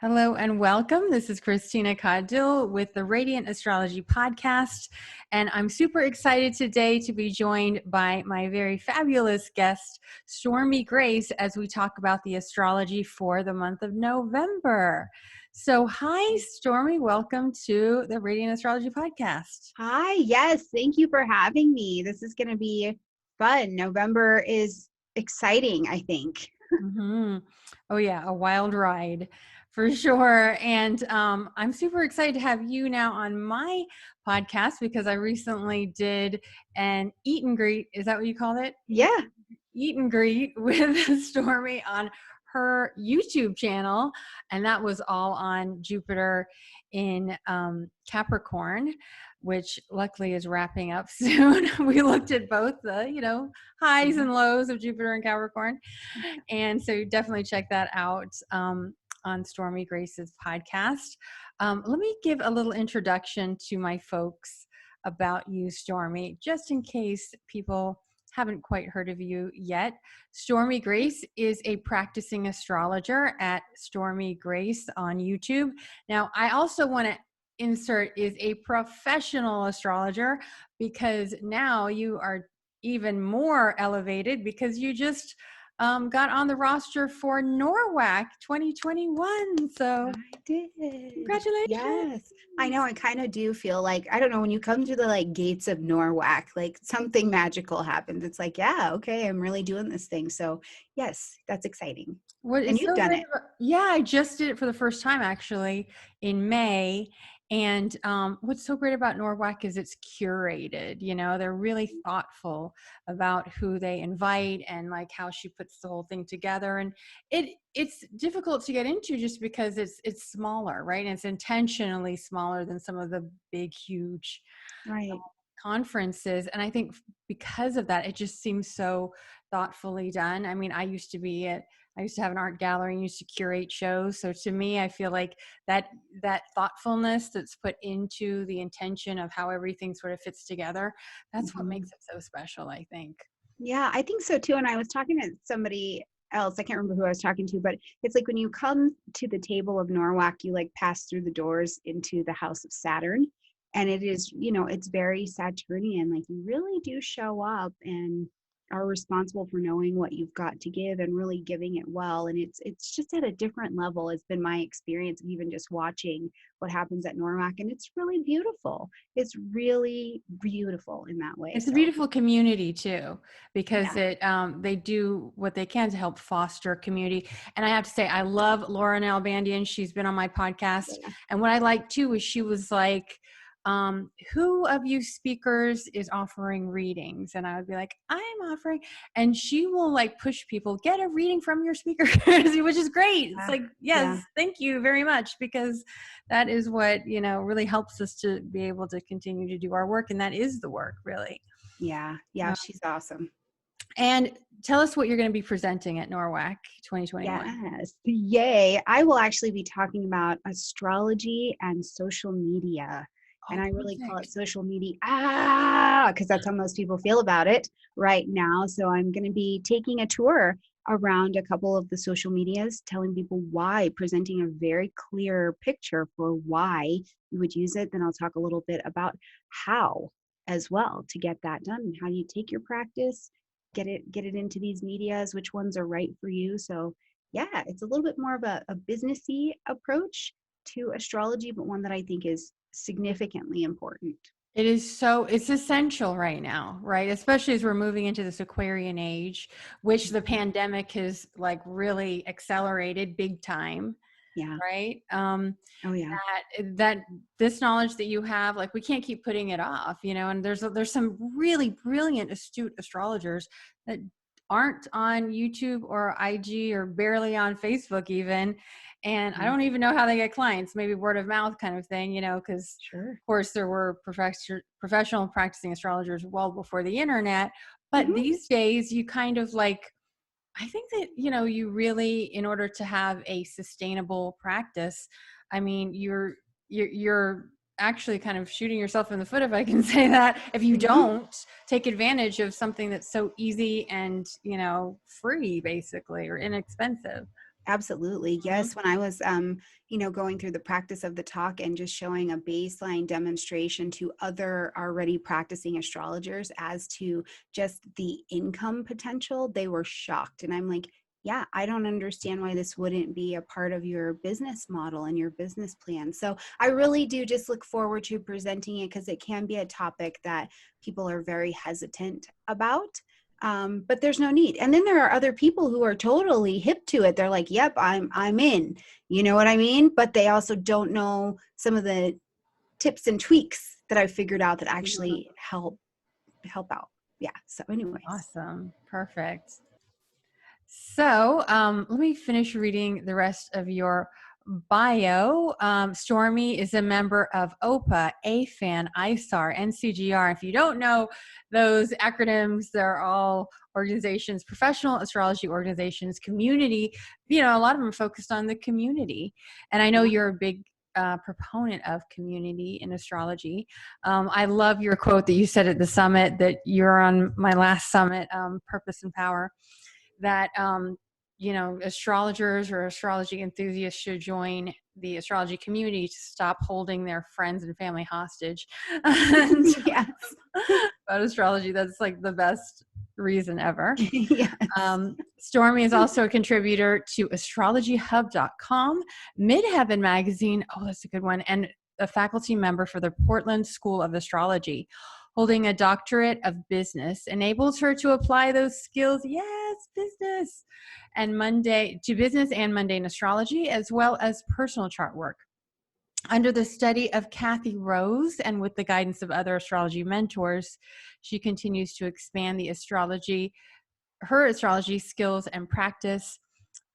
Hello and welcome. This is Christina Caudill with the Radiant Astrology Podcast. And I'm super excited today to be joined by my very fabulous guest, Stormie Grace, as we talk about the astrology for the month of November. So hi, Stormie. Welcome to the Radiant Astrology Podcast. Hi, yes, thank you for having me. This is going to be fun. November is exciting, I think. Oh yeah, a wild ride for sure. And I'm super excited to have you now on my podcast because I recently did an eat and greet. Is that what you called it? Yeah. Eat and greet with Stormie on her YouTube channel. And that was all on Jupiter in Capricorn, which luckily is wrapping up soon. We looked at both the, highs and lows of Jupiter and Capricorn. And so definitely check that out on Stormie Grace's podcast. Let me give a little introduction to my folks about you, Stormie, just in case people haven't quite heard of you yet. Stormie Grace is a practicing astrologer at Stormie Grace on YouTube. Now, I also want to insert is a professional astrologer because now you are even more elevated because you just got on the roster for NORWAC 2021. So I did. congratulations. Yes. I know. I kind of do feel like, I don't know, when you come to the gates of NORWAC, something magical happens. It's like, yeah, okay, I'm really doing this thing. So yes, that's exciting. What And is you've so done great it. yeah, I just did it for the first time actually in May. And what's so great about NORWAC is it's curated, they're really thoughtful about who they invite and how she puts the whole thing together. And it's difficult to get into just because it's smaller, right? And it's intentionally smaller than some of the big, huge Right. conferences. And I think because of that, it just seems so thoughtfully done. I mean, I used to have an art gallery and used to curate shows. So to me, I feel like that thoughtfulness that's put into the intention of how everything sort of fits together, that's what makes it so special, I think. Yeah, I think so too. And I was talking to somebody else, I can't remember who I was talking to, but it's like when you come to the table of NORWAC, you pass through the doors into the house of Saturn. And it is, it's very Saturnian. You really do show up and are responsible for knowing what you've got to give and really giving it well. And it's just at a different level. It's been my experience of even just watching what happens at NORWAC. And it's really beautiful. It's really beautiful in that way. It's a beautiful community too, because Yeah. they do what they can to help foster community. And I have to say, I love Laura Nalbandian. She's been on my podcast. Yeah. And what I like too is she was like, who of you speakers is offering readings? And I would be like, I'm offering. And she will push people, get a reading from your speaker, which is great. It's like, yes, thank you very much, because that is what, really helps us to be able to continue to do our work. And that is the work, really. Yeah, she's awesome. And tell us what you're going to be presenting at NORWAC 2021. Yes, yay. I will actually be talking about astrology and social media. And I really call it social media, because that's how most people feel about it right now. So I'm going to be taking a tour around a couple of the social medias, telling people why, presenting a very clear picture for why you would use it. Then I'll talk a little bit about how as well to get that done. How do you take your practice, get it into these medias, which ones are right for you. So yeah, it's a little bit more of a businessy approach to astrology, but one that I think is significantly important. It's essential right now, right? Especially as we're moving into this Aquarian age, which the pandemic has really accelerated big time. Yeah. Right. Oh yeah. That this knowledge that you have, we can't keep putting it off, and there's some really brilliant, astute astrologers that aren't on YouTube or IG or barely on Facebook even. And I don't even know how they get clients, maybe word of mouth kind of thing, because of course there were professional practicing astrologers well before the internet. But these days you kind of I think that, you really, in order to have a sustainable practice, I mean, you're actually kind of shooting yourself in the foot, if I can say that, if you don't take advantage of something that's so easy and, free, basically, or inexpensive. Absolutely. Mhm. Yes. When I was, going through the practice of the talk and just showing a baseline demonstration to other already practicing astrologers as to just the income potential, they were shocked. And I'm like, yeah, I don't understand why this wouldn't be a part of your business model and your business plan. So I really do just look forward to presenting it because it can be a topic that people are very hesitant about. But there's no need. And then there are other people who are totally hip to it. They're like, "Yep, I'm in." You know what I mean? But they also don't know some of the tips and tweaks that I figured out that Mhm. actually help out. Yeah. So, anyways. Awesome. Perfect. So let me finish reading the rest of your bio. Stormie is a member of OPA, AFAN, ISAR, NCGR. If you don't know those acronyms, they're all organizations, professional astrology organizations, community. You know, a lot of them are focused on the community. And I know Yeah. you're a big proponent of community in astrology. I love your quote that you said at the summit that you're on my last summit, Purpose and Power, that astrologers or astrology enthusiasts should join the astrology community to stop holding their friends and family hostage. And Yes. about astrology, that's like the best reason ever. Yes. Stormie is also a contributor to astrologyhub.com, Midheaven magazine, oh, that's a good one, and a faculty member for the Portland School of Astrology. Holding a doctorate of business enables her to apply those skills, yes, business, and business and mundane astrology, as well as personal chart work. Under the study of Kathy Rose and with the guidance of other astrology mentors, she continues to expand her astrology skills and practice.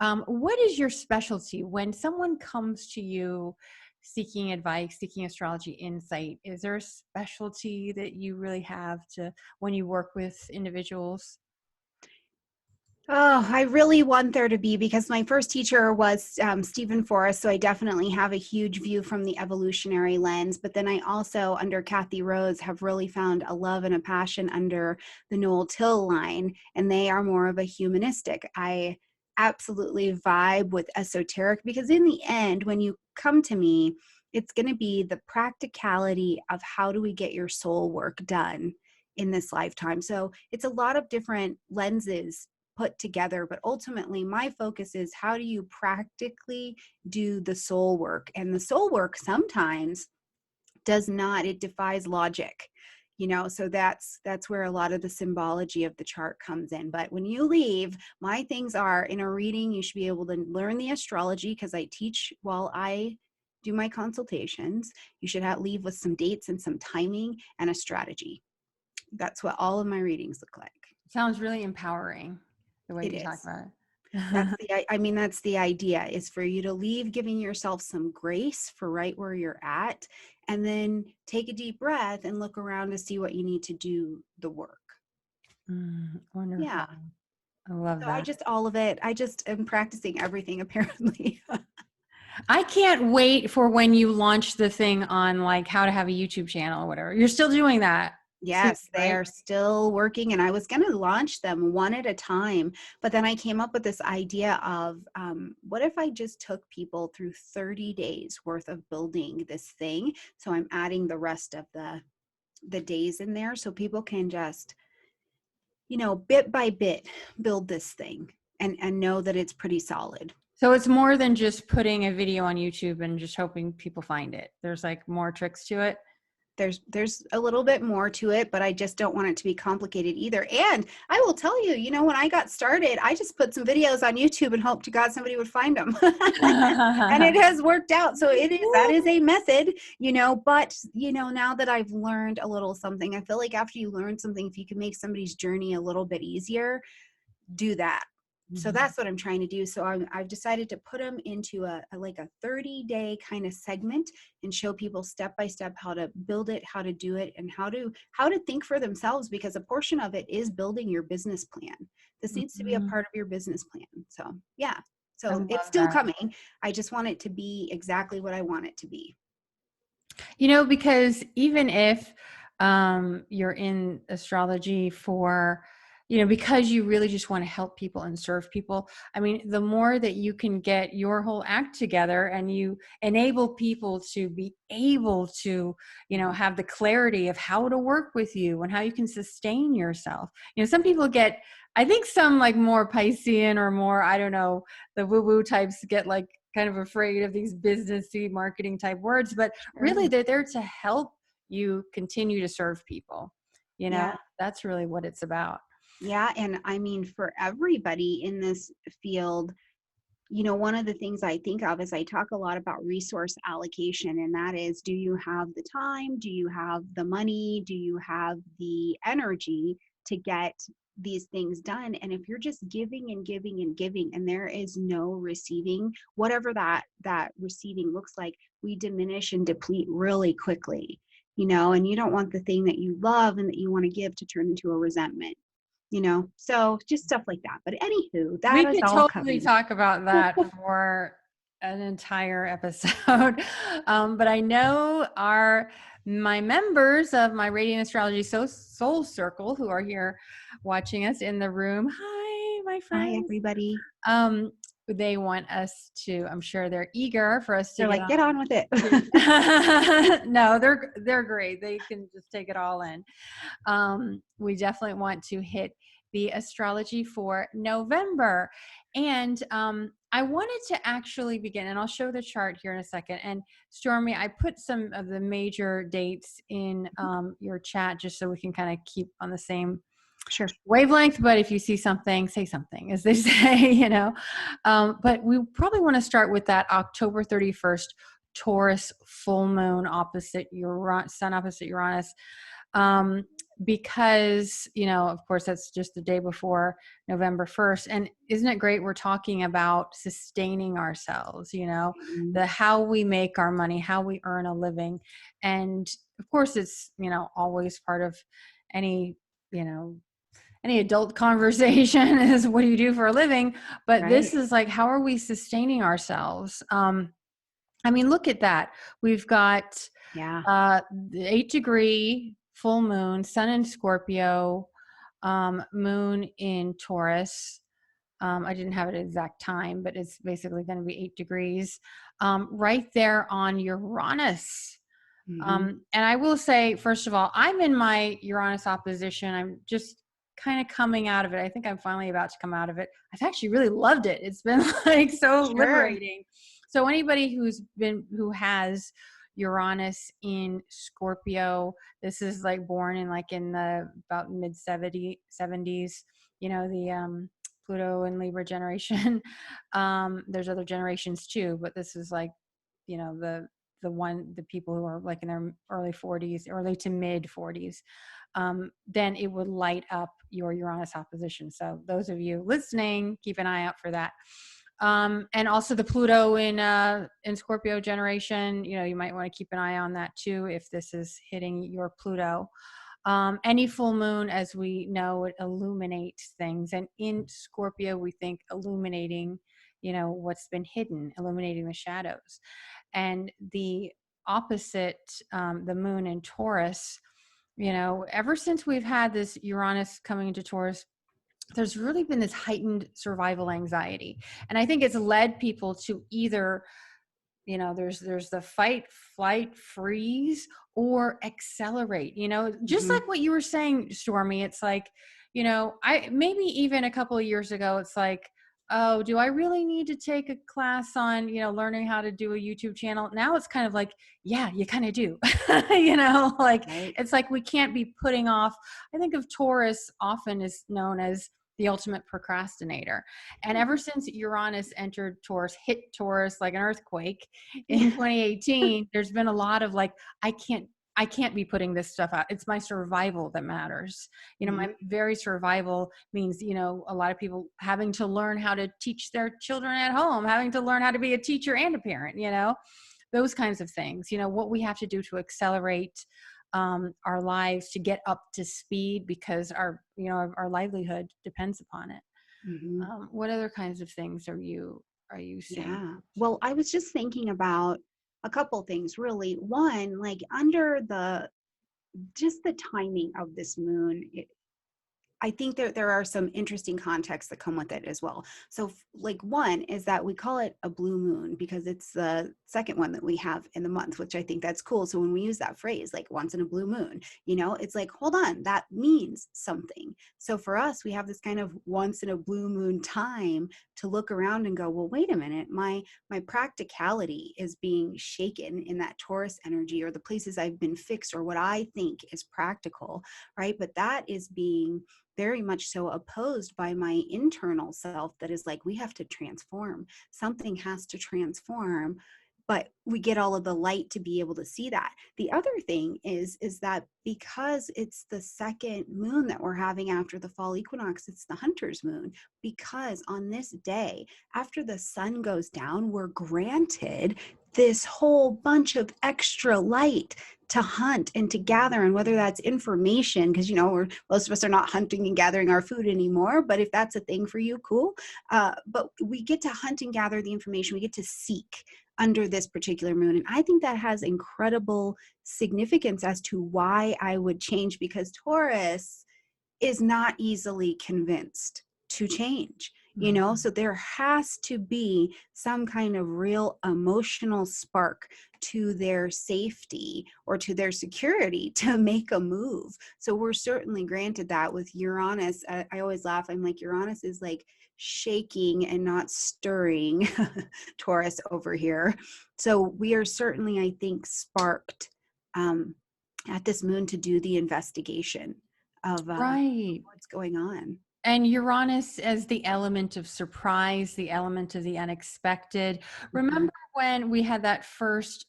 What is your specialty when someone comes to you seeking advice, seeking astrology insight? Is there a specialty that you really have to when you work with individuals? Oh, I really want there to be because my first teacher was Stephen Forrest, so I definitely have a huge view from the evolutionary lens. But then I also, under Kathy Rose, have really found a love and a passion under the Noel Till line, and they are more of a humanistic. I absolutely vibe with esoteric because in the end, when you come to me, it's going to be the practicality of how do we get your soul work done in this lifetime. So it's a lot of different lenses put together, but ultimately my focus is how do you practically do the soul work? And the soul work sometimes does not, it defies logic, so that's where a lot of the symbology of the chart comes in. But when you leave, my things are in a reading, you should be able to learn the astrology because I teach while I do my consultations. You should leave with some dates and some timing and a strategy. That's what all of my readings look like. Sounds really empowering the way It you talk is. about That's it. that's the idea, is for you to leave giving yourself some grace for right where you're at, and then take a deep breath and look around to see what you need to do the work. Yeah. Wonderful. I love So that. all of it. I just am practicing everything apparently. I can't wait for when you launch the thing on like how to have a YouTube channel or whatever. You're still doing that soon, Yes, they right? are still working, and I was going to launch them one at a time, but then I came up with this idea of what if I just took people through 30 days worth of building this thing? So I'm adding the rest of the days in there so people can just, bit by bit build this thing and know that it's pretty solid. So it's more than just putting a video on YouTube and just hoping people find it. There's like more tricks to it. There's a little bit more to it, but I just don't want it to be complicated either. And I will tell you, when I got started, I just put some videos on YouTube and hoped to God somebody would find them. And it has worked out. So that is a method, but now that I've learned a little something, I feel like after you learn something, if you can make somebody's journey a little bit easier, do that. So Mhm. that's what I'm trying to do. So I've decided to put them into a 30-day kind of segment and show people step by step how to build it, how to do it, and how to think for themselves, because a portion of it is building your business plan. This needs to be a Mhm. part of your business plan. So yeah. I So it's love still that. coming. I just want it to be exactly what I want it to be. Because even if you're in astrology for because you really just want to help people and serve people. I mean, the more that you can get your whole act together and you enable people to be able to, have the clarity of how to work with you and how you can sustain yourself. Some people get, I think some like more Piscean or more, I don't know, the woo-woo types get like kind of afraid of these businessy marketing type words, but really Sure. they're there to help you continue to serve people. Yeah. That's really what it's about. Yeah. And I mean, for everybody in this field, one of the things I think of is I talk a lot about resource allocation, and that is, do you have the time? Do you have the money? Do you have the energy to get these things done? And if you're just giving and giving and giving, and there is no receiving, whatever that receiving looks like, we diminish and deplete really quickly, and you don't want the thing that you love and that you want to give to turn into a resentment. So just stuff like that. But anywho, that We is could all totally coming. talk about that for an entire episode. But I know my members of my Radiant Astrology Soul Circle who are here watching us in the room. Hi, my Hi, friends. everybody. They want us to, I'm sure they're eager for us to They're get like, get on with it. on. No, they're great. They can just take it all in. We definitely want to hit the astrology for November. And I wanted to actually begin, and I'll show the chart here in a second. And Stormie, I put some of the major dates in your chat just so we can kind of keep on the same Sure. wavelength. But if you see something, say something, as they say, But we probably want to start with that October 31st Taurus full moon opposite Sun opposite Uranus. Because, of course, that's just the day before November 1st. And isn't it great? We're talking about sustaining ourselves, Mhm. how we make our money, how we earn a living. And of course, it's, always part of any, any adult conversation is what do you do for a living? But Right. this is like, how are we sustaining ourselves? I mean, look at that. We've got Yeah. the 8-degree full moon, sun in Scorpio, moon in Taurus. I didn't have an exact time, but it's basically going to be 8 degrees right there on Uranus. Hmm. And I will say, first of all, I'm in my Uranus opposition. I'm just kind of coming out of it. I think I'm finally about to come out of it. I've actually really loved it. It's been like so Sure. liberating. So anybody who has Uranus in Scorpio, this is like born in the about mid 70s, the Pluto and Libra generation. There's other generations too, but this is like, the people who are like in their early 40s, early to mid 40s, then it would light up your Uranus opposition. So those of you listening, keep an eye out for that. And also the Pluto in Scorpio generation, you might want to keep an eye on that too if this is hitting your Pluto. Any full moon, as we know, it illuminates things. And in Scorpio, we think illuminating, what's been hidden, illuminating the shadows. And the opposite, the moon in Taurus, ever since we've had this Uranus coming into Taurus, there's really been this heightened survival anxiety. And I think it's led people to either, there's the fight, flight, freeze, or accelerate, just Hmm. like what you were saying, Stormie. It's like, I maybe even a couple of years ago, it's like, oh, do I really need to take a class on, learning how to do a YouTube channel? Now it's kind of like, yeah, you kind of do, like Right. it's like we can't be putting off. I think of Taurus often is known as the ultimate procrastinator. And ever since Uranus entered Taurus, hit Taurus like an earthquake in 2018, there's been a lot of like, I can't be putting this stuff out. It's my survival that matters. Hmm. My very survival means, a lot of people having to learn how to teach their children at home, having to learn how to be a teacher and a parent, those kinds of things, what we have to do to accelerate our lives to get up to speed because our livelihood depends upon it. Hmm. What other kinds of things are you seeing? Yeah. Well, I was just thinking about a couple things, really. One, like under just the timing of this moon, I think there are some interesting contexts that come with it as well. So like one is that we call it a blue moon because it's the second one that we have in the month, which I think that's cool. So when we use that phrase, like once in a blue moon, you know, it's like, hold on, that means something. So for us, we have this kind of once in a blue moon time to look around and go, well, wait a minute, my practicality is being shaken in that Taurus energy, or the places I've been fixed, or what I think is practical, right? But that is being very much so opposed by my internal self that is like, we have to transform. Something has to transform, but we get all of the light to be able to see that. The other thing is that because it's the second moon that we're having after the fall equinox, it's the hunter's moon, because on this day, after the sun goes down, we're granted this whole bunch of extra light to hunt and to gather. And whether that's information, because, you know, most of us are not hunting and gathering our food anymore, but if that's a thing for you, cool. But we get to hunt and gather the information. We get to seek under this particular moon. And I think that has incredible significance as to why I would change, because Taurus is not easily convinced to change, you know? So there has to be some kind of real emotional spark to their safety or to their security to make a move. So we're certainly granted that with Uranus. I always laugh. I'm like, Uranus is like shaking and not stirring Taurus over here. So we are certainly, I think, sparked at this moon to do the investigation of Right. what's going on. And Uranus as the element of surprise, the element of the unexpected. Mhm. Remember when we had that first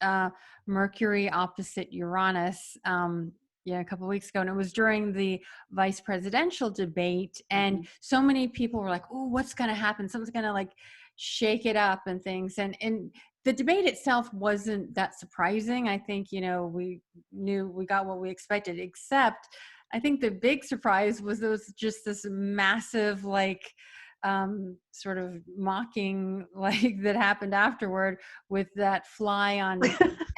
Mercury opposite Uranus, a couple of weeks ago, and it was during the vice presidential debate, and Mhm. so many people were like, "Oh, what's going to happen? Something's going to like shake it up and things." And the debate itself wasn't that surprising. I think, we knew we got what we expected, except I think the big surprise was there was just this massive, like, sort of mocking, like, that happened afterward with that fly on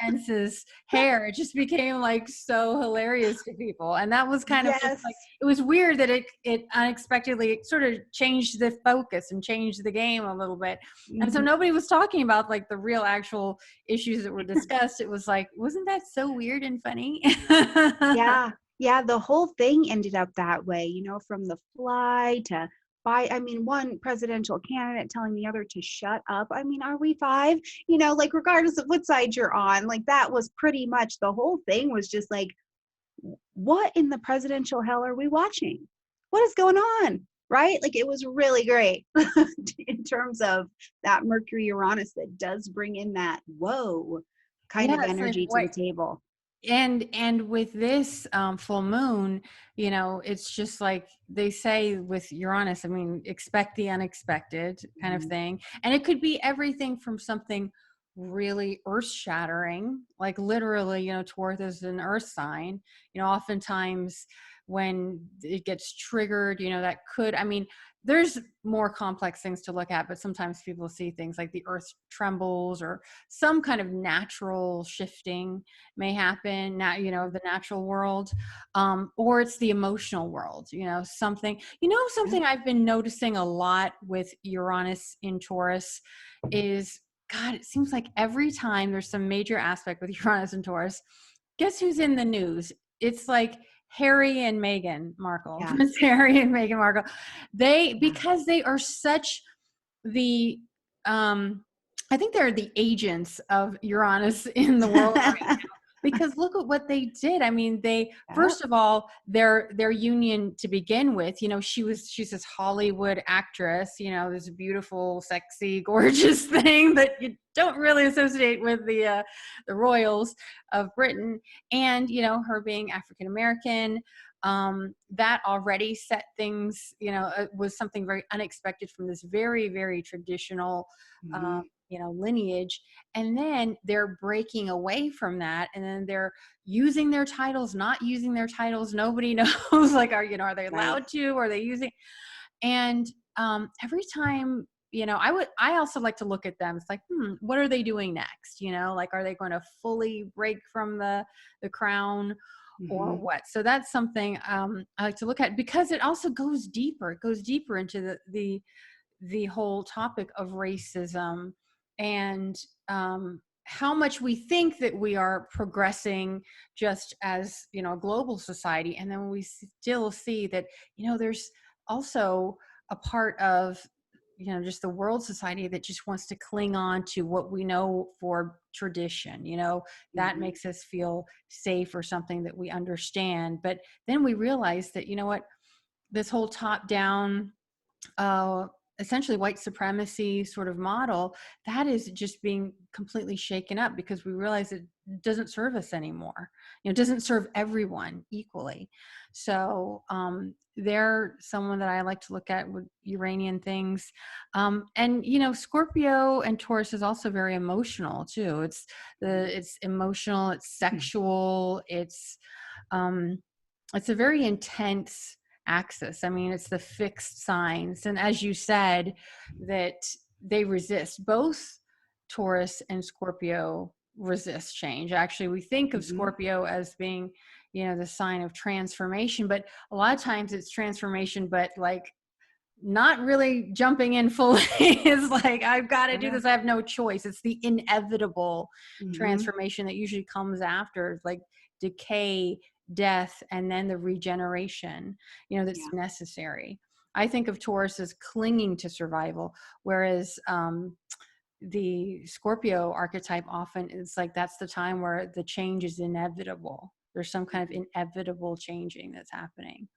Pence's hair. It just became like so hilarious to people, and that was kind of just Yes. like, it was weird that it unexpectedly sort of changed the focus and changed the game a little bit, and so Mhm. nobody was talking about like the real actual issues that were discussed. It was like, wasn't that so weird and funny? Yeah. Yeah. The whole thing ended up that way, you know, from the fly to I mean, one presidential candidate telling the other to shut up. I mean, are we five? You know, like regardless of what side you're on, like that was pretty much the whole thing was just like, what in the presidential hell are we watching? What is going on? Right? Like it was really great in terms of that Mercury Uranus that does bring in that whoa kind Yeah, of it's like, energy to the what? table. And with this full moon, it's just like they say with Uranus, I mean, expect the unexpected kind of Mhm. thing. And it could be everything from something really earth shattering, like literally, Taurus is an earth sign. Oftentimes when it gets triggered, that could, I mean, there's more complex things to look at, but sometimes people see things like the earth trembles or some kind of natural shifting may happen now, the natural world, or it's the emotional world, Yeah. something I've been noticing a lot with Uranus in Taurus is, God, it seems like every time there's some major aspect with Uranus and Taurus, guess who's in the news? It's like Harry and Meghan Markle, Yeah. Prince Harry and Meghan Markle. Yeah. Because they are such the, I think they're the agents of Uranus in the world right now, because look at what they did. I mean, they, Yeah. first of all, their union to begin with, she's this Hollywood actress, this beautiful, sexy, gorgeous thing that you don't really associate with the royals of Britain, and her being African American. That already set things, was something very unexpected from this very, very traditional, Mhm. lineage. And then they're breaking away from that. And then they're using their titles, not using their titles. Nobody knows, like, are they Right. allowed to, are they using? And every time, I also like to look at them. It's like, what are they doing next? Like, are they going to fully break from the crown? or Mhm. what. So that's something I like to look at, because it also goes deeper. It goes deeper into the whole topic of racism, and how much we think that we are progressing just as, you know, a global society, and then we still see that, you know, there's also a part of, you know, just the world society that just wants to cling on to what we know for tradition, you know, that Mhm. makes us feel safe, or something that we understand. But then we realize that, you know what, this whole top down, uh, essentially white supremacy sort of model, that is just being completely shaken up, because we realize it doesn't serve us anymore. You know, it doesn't serve everyone equally. So they're someone that I like to look at with Uranian things. And, you know, Scorpio and Taurus is also very emotional too. It's emotional, it's sexual, um, it's a very intense axis. I mean, it's the fixed signs. And as you said, that they resist, both Taurus and Scorpio resist change. Actually, we think of Mhm. Scorpio as being, you know, the sign of transformation, but a lot of times it's transformation, but like not really jumping in fully. It's like, I've got to do Yeah. this. I have no choice. It's the inevitable Mhm. transformation that usually comes after, like decay, death, and then the regeneration, you know, that's Yeah. necessary. I think of Taurus as clinging to survival, whereas the Scorpio archetype often is like, that's the time where the change is inevitable. There's some kind of inevitable changing that's happening.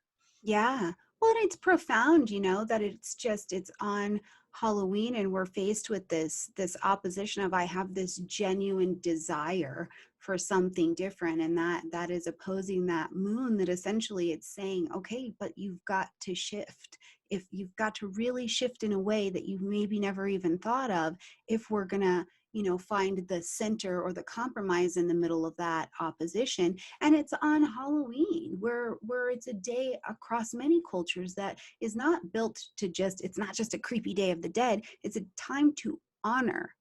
Yeah. Well, and it's profound, you know, that it's on Halloween and we're faced with this opposition of, I have this genuine desire for something different, and that is opposing that moon, that essentially it's saying, okay, but you've got to shift. If you've got to really shift in a way that you maybe never even thought of, if we're going to, you know, find the center or the compromise in the middle of that opposition. And it's on Halloween, where it's a day across many cultures that is not built to just, it's not just a creepy Day of the Dead. It's a time to honor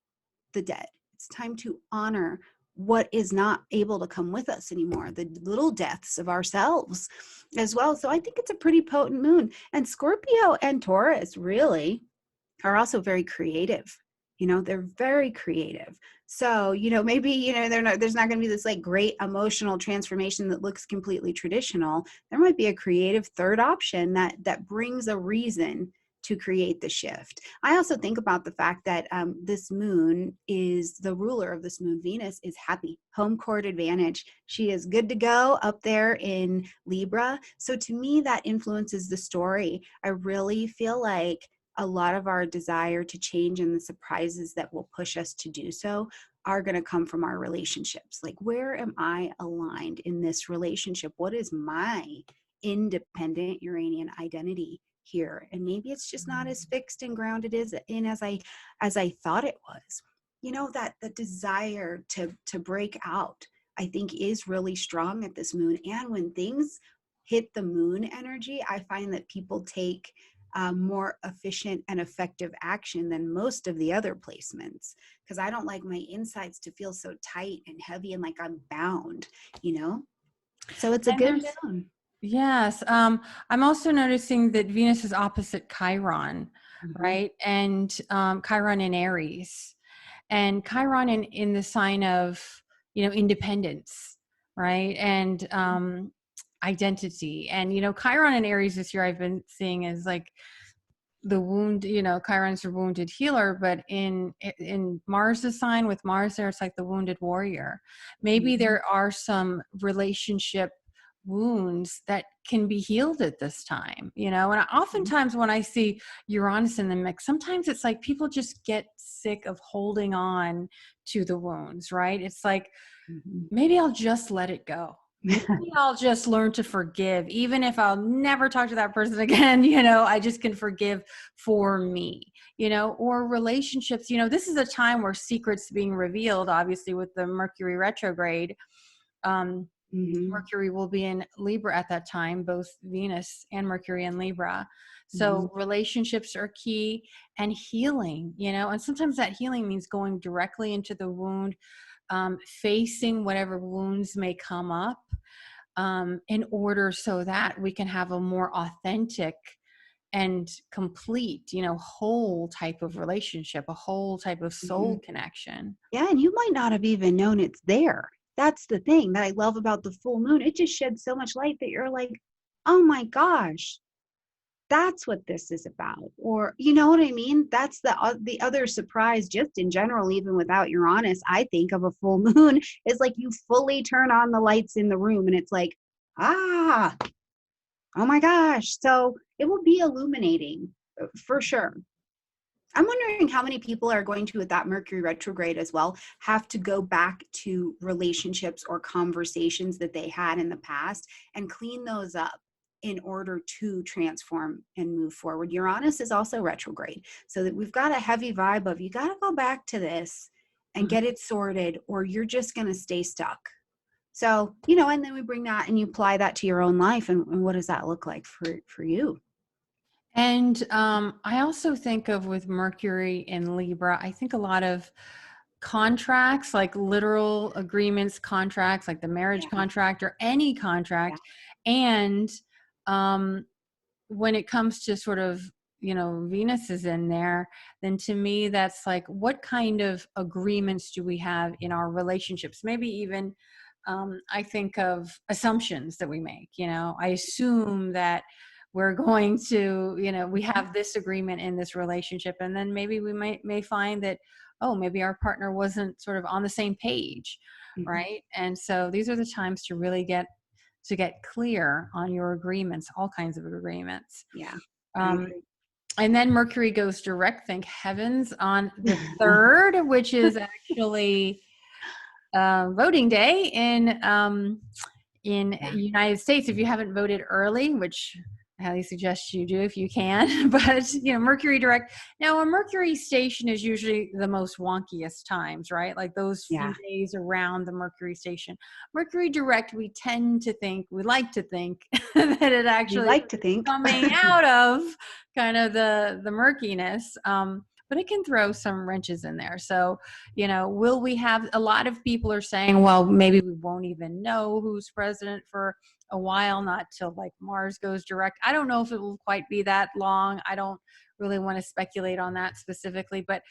the dead. It's time to honor what is not able to come with us anymore, the little deaths of ourselves as well. So I think it's a pretty potent moon. And Scorpio and Taurus really are also very creative. You know, they're very creative. So, you know, maybe, you know, there's not going to be this like great emotional transformation that looks completely traditional. There might be a creative third option that brings a reason to create the shift. I also think about the fact that this moon is the ruler of this moon. Venus is happy, home court advantage. She is good to go up there in Libra. So to me, that influences the story. I really feel like a lot of our desire to change and the surprises that will push us to do so are going to come from our relationships. Like, where am I aligned in this relationship? What is my independent Uranian identity here? And maybe it's just not as fixed and grounded as I thought it was. You know, that the desire to break out, I think, is really strong at this moon. And when things hit the moon energy, I find that people take more efficient and effective action than most of the other placements, because I don't like my insides to feel so tight and heavy and like I'm bound, you know? So it's a And good there's, moon. yes, I'm also noticing that Venus is opposite Chiron, Mhm. right? And Chiron in Aries, and Chiron in the sign of, you know, independence, right? And identity. And, you know, Chiron in Aries this year I've been seeing is like the wound, you know, Chiron's a wounded healer, but in Mars's sign, with Mars there, it's like the wounded warrior. Maybe Mhm. there are some relationship wounds that can be healed at this time, you know. And oftentimes when I see Uranus in the mix, sometimes it's like people just get sick of holding on to the wounds, right? It's like, Mhm. maybe I'll just let it go. Maybe I'll just learn to forgive, even if I'll never talk to that person again. You know, I just can forgive for me, you know, or relationships. You know, this is a time where secrets being revealed, obviously, with the Mercury retrograde. Um, Mhm. Mercury will be in Libra at that time, both Venus and Mercury in Libra. Mhm. So relationships are key, and healing, you know, and sometimes that healing means going directly into the wound, facing whatever wounds may come up, in order so that we can have a more authentic and complete, whole type of relationship, a whole type of soul connection. Yeah, and you might not have even known it's there. That's the thing that I love about the full moon. It just sheds so much light that you're like, oh my gosh, that's what this is about. Or, you know what I mean? That's the other surprise, just in general, even without Uranus, I think of a full moon is like you fully turn on the lights in the room and it's like, ah, oh my gosh. So it will be illuminating for sure. I'm wondering how many people are going to, with that Mercury retrograde as well, have to go back to relationships or conversations that they had in the past and clean those up in order to transform and move forward. Uranus is also retrograde. So that we've got a heavy vibe of you got to go back to this and get it sorted, or you're just going to stay stuck. So, and then we bring that and you apply that to your own life. And what does that look like for you? And I also think of, with Mercury in Libra, I think a lot of contracts, like literal agreements, contracts, like the marriage contract or any contract. And when it comes to sort of, Venus is in there, then to me, that's like, what kind of agreements do we have in our relationships? Maybe even, I think of assumptions that we make. I assume that we're going to, we have this agreement in this relationship, and then maybe we may find that, oh, maybe our partner wasn't sort of on the same page, right? And so these are the times to really get clear on your agreements, all kinds of agreements. Yeah. And then Mercury goes direct, thank heavens, on the 3rd, which is actually voting day in United States. If you haven't voted early, which I highly suggest you do if you can, but Mercury direct. Now, a Mercury station is usually the most wonkiest times, right? Like those few days around the Mercury station. Mercury direct, we like to think that it actually coming out of kind of the murkiness. But it can throw some wrenches in there. So, will we have, a lot of people are saying, well, maybe we won't even know who's president for a while, not till like Mars goes direct. I don't know if it will quite be that long. I don't really want to speculate on that specifically, but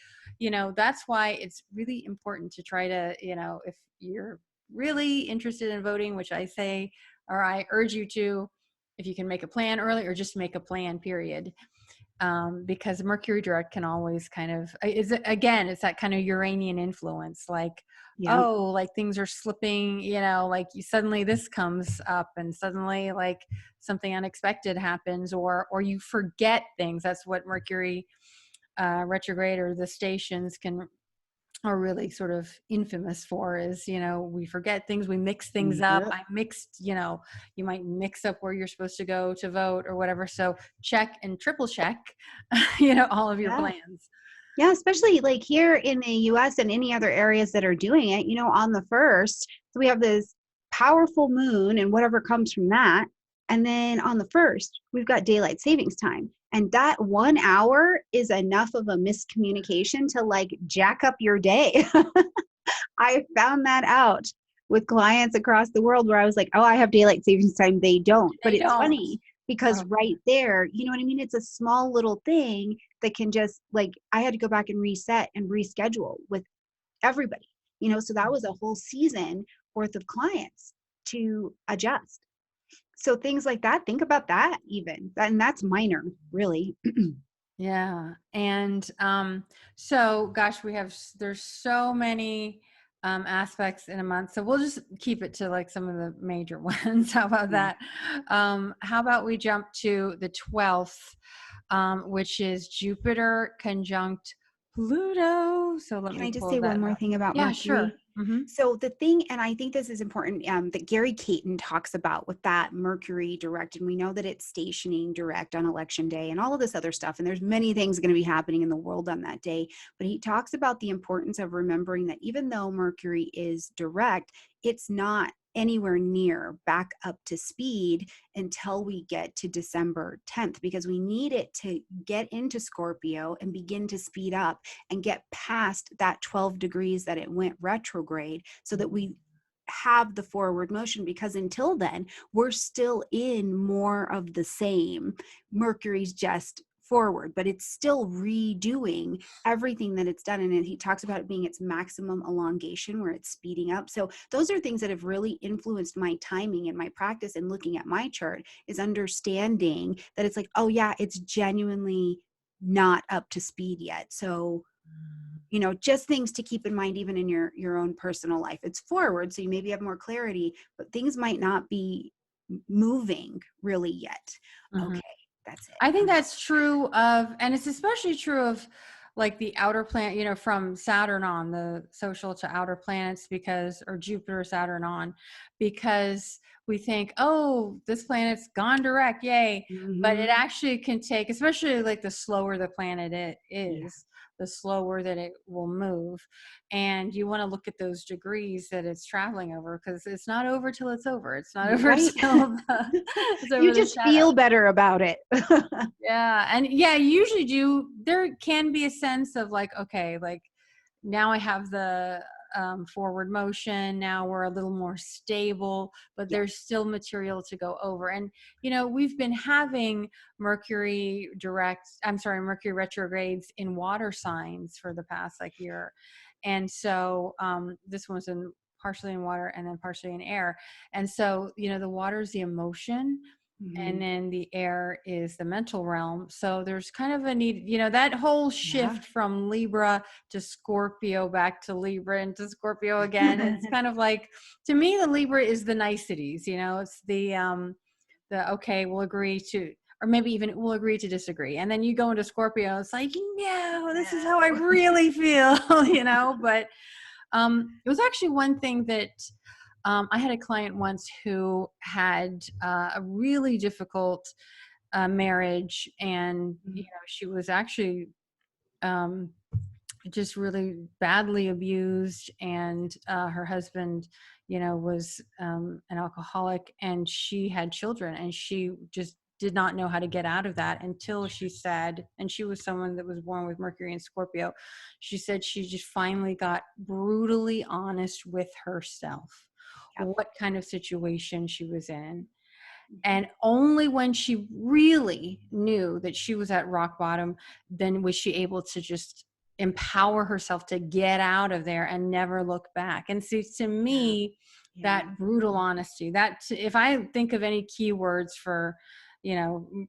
that's why it's really important to try to, if you're really interested in voting, which I say, or I urge you to, if you can make a plan early, or just make a plan, period. Because Mercury direct can always kind of, it's that kind of Uranian influence, like, oh, like things are slipping, like suddenly this comes up and suddenly like something unexpected happens, or you forget things. That's what Mercury retrograde, or the stations are really sort of infamous for, is, we forget things, we mix things up. You might mix up where you're supposed to go to vote or whatever. So check and triple check, all of your plans. Yeah, especially like here in the US and any other areas that are doing it, on the 1st, so we have this powerful moon and whatever comes from that. And then on the 1st, we've got daylight savings time. And that 1 hour is enough of a miscommunication to like jack up your day. I found that out with clients across the world where I was like, oh, I have daylight savings time. They don't. But it's funny because right there, you know what I mean? It's a small little thing that can just, like, I had to go back and reset and reschedule with everybody, so that was a whole season worth of clients to adjust. So things like that, think about that even. And that's minor, really. Yeah. And so, gosh, there's so many aspects in a month. So we'll just keep it to like some of the major ones. How about that? How about we jump to the 12th, which is Jupiter conjunct Pluto. So Can I just say one more thing about Mercury? Yeah, sure. So the thing, and I think this is important, that Gary Caton talks about with that Mercury direct, and we know that it's stationing direct on election day and all of this other stuff. And there's many things going to be happening in the world on that day. But he talks about the importance of remembering that even though Mercury is direct, it's not anywhere near back up to speed until we get to December 10th, because we need it to get into Scorpio and begin to speed up and get past that 12 degrees that it went retrograde, so that we have the forward motion, because until then we're still in more of the same. Mercury's just forward, but it's still redoing everything that it's done. And he talks about it being its maximum elongation, where it's speeding up. So those are things that have really influenced my timing and my practice and looking at my chart, is understanding that it's like, oh yeah, it's genuinely not up to speed yet. So just things to keep in mind, even in your own personal life. It's forward, so you maybe have more clarity, but things might not be moving really yet. Okay, that's it. I think that's true of, and it's especially true of like the outer planet, from Saturn on, the social to outer planets, or Jupiter, Saturn on, because we think, oh, this planet's gone direct, yay. But it actually can take, especially like the slower the planet it is, the slower that it will move. And you want to look at those degrees that it's traveling over, because it's not over till it's over. It's not over till it's over You the just shadow. feel better about it. Yeah. And usually there can be a sense of like, okay, like now I have the forward motion. Now we're a little more stable, but there's still material to go over. And, we've been having Mercury retrogrades in water signs for the past like year. And so this one's partially in water and then partially in air. And so, the water is the emotion. And then the air is the mental realm. So there's kind of a need, that whole shift from Libra to Scorpio, back to Libra and to Scorpio again. It's kind of like, to me, the Libra is the niceties, it's the okay, we'll agree to, or maybe even we'll agree to disagree. And then you go into Scorpio, it's like, no, this is how I really feel, but it was actually one thing that I had a client once who had a really difficult marriage, and she was actually just really badly abused, and her husband, was an alcoholic, and she had children, and she just did not know how to get out of that until she said, and she was someone that was born with Mercury and Scorpio. She said she just finally got brutally honest with herself, what kind of situation she was in. And only when she really knew that she was at rock bottom, then was she able to just empower herself to get out of there and never look back. And see, to me, that brutal honesty, that if I think of any keywords for,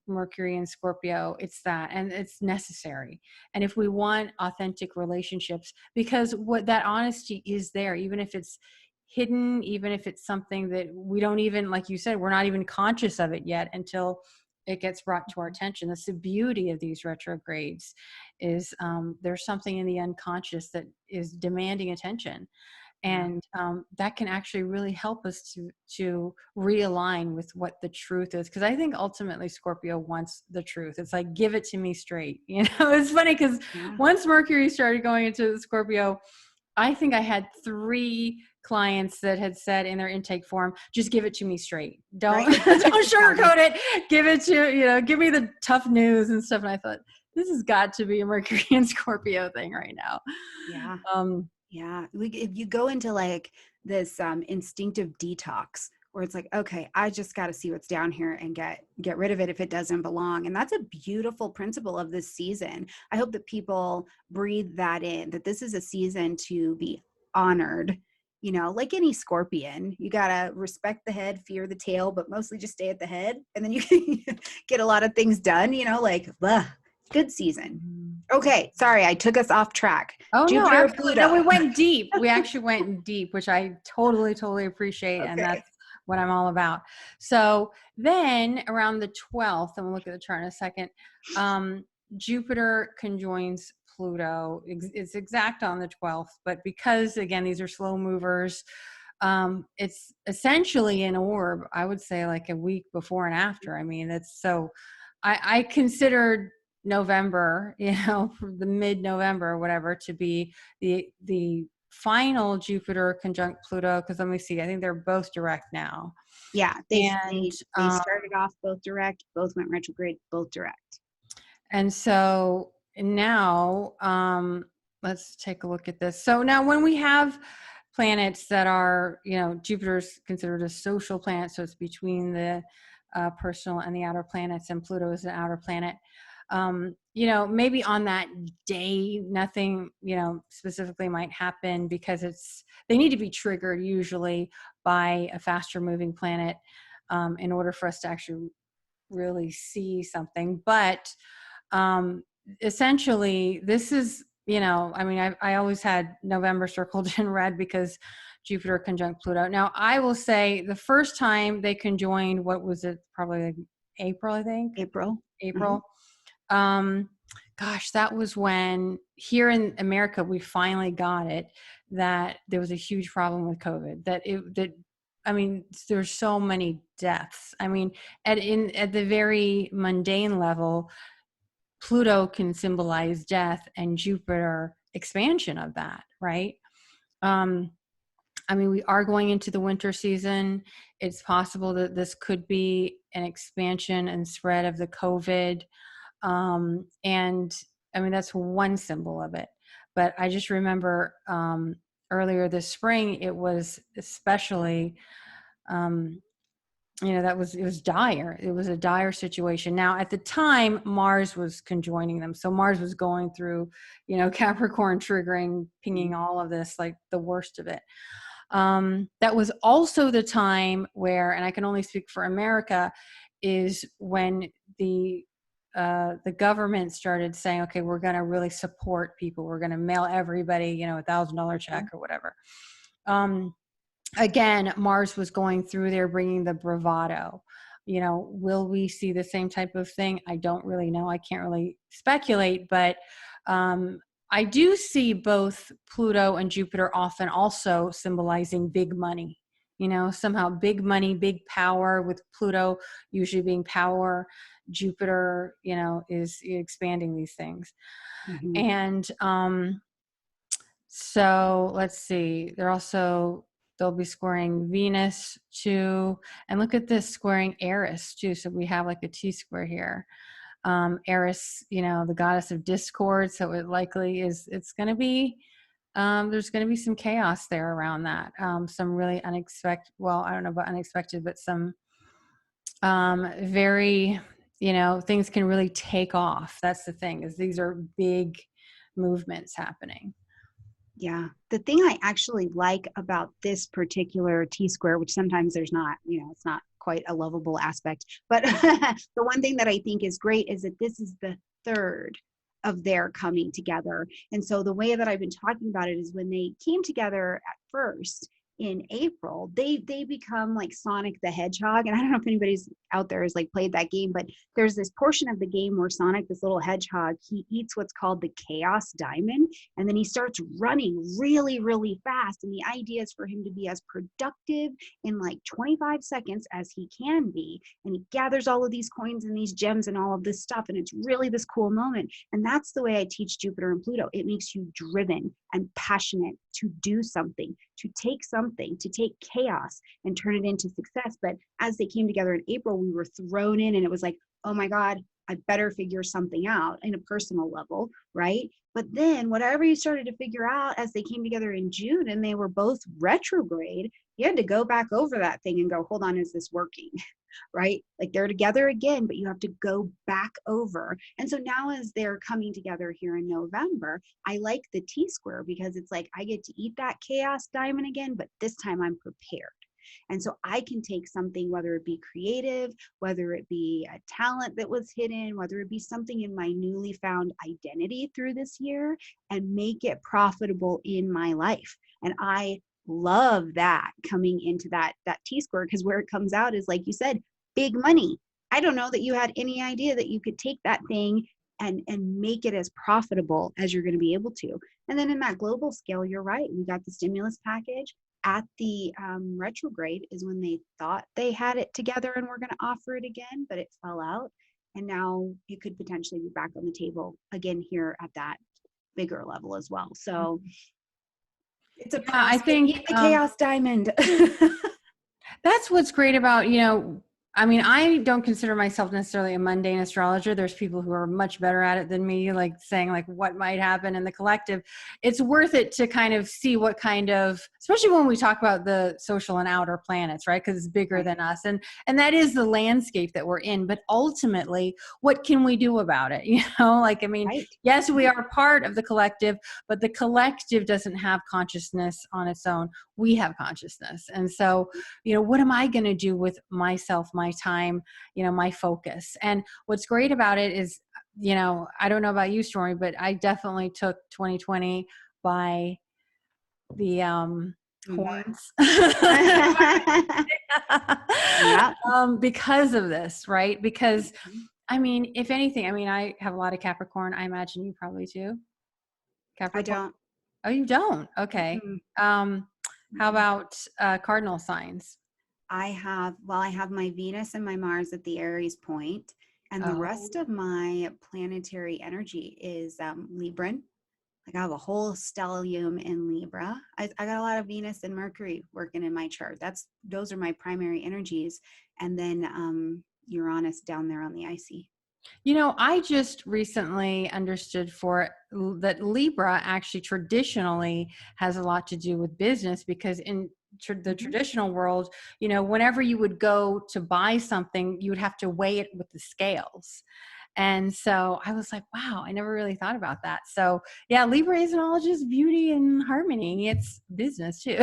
Mercury and Scorpio, it's that, and it's necessary. And if we want authentic relationships, because what that honesty is there, even if it's hidden, even if it's something that we don't even, like you said, we're not even conscious of it yet until it gets brought to our attention. That's the beauty of these retrogrades, is there's something in the unconscious that is demanding attention. And that can actually really help us to realign with what the truth is. Because I think ultimately Scorpio wants the truth. It's like, give it to me straight. It's funny because once Mercury started going into Scorpio, I think I had 3 clients that had said in their intake form, just give it to me straight. Don't sugarcoat it. Give it to, give me the tough news and stuff. And I thought, this has got to be a Mercury and Scorpio thing right now. If you go into like this instinctive detox, where it's like, okay, I just got to see what's down here and get rid of it if it doesn't belong. And that's a beautiful principle of this season. I hope that people breathe that in, that this is a season to be honored. Like any scorpion, you got to respect the head, fear the tail, but mostly just stay at the head. And then you can get a lot of things done, good season. Okay. Sorry. I took us off track. Oh, Jupiter, no, we went deep. We actually went deep, which I totally appreciate. Okay. And that's what I'm all about. So then around the 12th, and we'll look at the chart in a second, Jupiter conjoins Pluto. It's exact on the 12th, but because again, these are slow movers, it's essentially an orb, I would say like a week before and after. I mean, it's so, I considered November, the mid-November or whatever, to be the final Jupiter conjunct Pluto, because let me see, I think they're both direct now. Yeah, they started off both direct, both went retrograde, both direct. And so now let's take a look at this. So now when we have planets that are, Jupiter's considered a social planet, so it's between the personal and the outer planets, and Pluto is an outer planet. Maybe on that day, nothing, specifically might happen, because they need to be triggered usually by a faster moving planet in order for us to actually really see something. But essentially, this is, I always had November circled in red because Jupiter conjunct Pluto. Now, I will say the first time they conjoined, what was it? Probably like April, I think. April. April. Gosh, that was when here in America, we finally got it, that there was a huge problem with COVID, there's so many deaths. I mean, at the very mundane level, Pluto can symbolize death, and Jupiter expansion of that, right? We are going into the winter season. It's possible that this could be an expansion and spread of the COVID. That's one symbol of it. But I just remember earlier this spring, it was especially, it was dire. It was a dire situation. Now, at the time, Mars was conjoining them. So Mars was going through, Capricorn, triggering, pinging all of this, like the worst of it. That was also the time where, and I can only speak for America, is when the government started saying, okay, we're going to really support people. We're going to mail everybody, $1,000 check or whatever. Again, Mars was going through there, bringing the bravado. Will we see the same type of thing? I don't really know. I can't really speculate, but I do see both Pluto and Jupiter often also symbolizing big money. Somehow big money, big power, with Pluto usually being power. Jupiter, is expanding these things. Mm-hmm. And so let's see. They'll be squaring Venus too. And look at this, squaring Eris too. So we have like a T-square here. Eris, the goddess of discord. So it likely is, it's going to be, there's going to be some chaos there around that. Some really unexpected, well, I don't know about unexpected, but some very, things can really take off. That's the thing, is these are big movements happening. Yeah. The thing I actually like about this particular T-square, which sometimes there's not, it's not quite a lovable aspect, but the one thing that I think is great is that this is the third of their coming together. And so the way that I've been talking about it is, when they came together at first in April, they become like Sonic the Hedgehog. And I don't know if anybody's out there has like played that game, but there's this portion of the game where Sonic, this little hedgehog, he eats what's called the Chaos Diamond, and then he starts running really, really fast. And the idea is for him to be as productive in like 25 seconds as he can be. And he gathers all of these coins and these gems and all of this stuff. And it's really this cool moment. And that's the way I teach Jupiter and Pluto. It makes you driven and passionate to do something, to take something, to take chaos and turn it into success. But as they came together in April, we were thrown in, and it was like, oh my God, I better figure something out in a personal level, right? But then whatever you started to figure out as they came together in June and they were both retrograde, you had to go back over that thing and go, hold on, is this working? Right? Like they're together again, but you have to go back over. And so now as they're coming together here in November, I like the T-square because it's like I get to eat that chaos diamond again, but this time I'm prepared. And so I can take something, whether it be creative, whether it be a talent that was hidden, whether it be something in my newly found identity through this year, and make it profitable in my life. And I love that coming into that T-square, because where it comes out is, like you said, big money. I don't know that you had any idea that you could take that thing and make it as profitable as you're going to be able to. And then in that global scale, you're right. We got the stimulus package. At the retrograde is when they thought they had it together and were going to offer it again, but it fell out. And now it could potentially be back on the table again here at that bigger level as well. So it's a I think the chaos diamond. That's what's great about, I mean, I don't consider myself necessarily a mundane astrologer. There's people who are much better at it than me, like saying like what might happen in the collective. It's worth it to kind of see what kind of, especially when we talk about the social and outer planets, right? Because it's bigger Right. than us, and that is the landscape that we're in. But ultimately, what can we do about it? You know, like I mean, Right. yes, we are part of the collective, but the collective doesn't have consciousness on its own. We have consciousness, and so you know, what am I going to do with myself, my time, you know, my focus? And what's great about it is, you know, I don't know about you, Stormy, but I definitely took 2020 by the Mhm. horns. Yeah. Because of this, right? Because Mhm. I mean, if anything, I mean, I have a lot of Capricorn. I imagine you probably too. I Capricorn. don't. Oh, you don't? Okay. Mm-mm. Um, how Mm-mm. about cardinal signs? I have my Venus and my Mars at the Aries point, and the Oh, rest of my planetary energy is Libran. Like I have a whole stellium in Libra. I got a lot of Venus and Mercury working in my chart. Those are my primary energies, and then Uranus down there on the IC. you know, I just recently understood that Libra actually traditionally has a lot to do with business because in the Hmm. traditional world, you know, whenever you would go to buy something, you would have to weigh it with the scales. And so I was like, wow, I never really thought about that. So yeah, Libra isn't all just beauty and harmony, it's business too.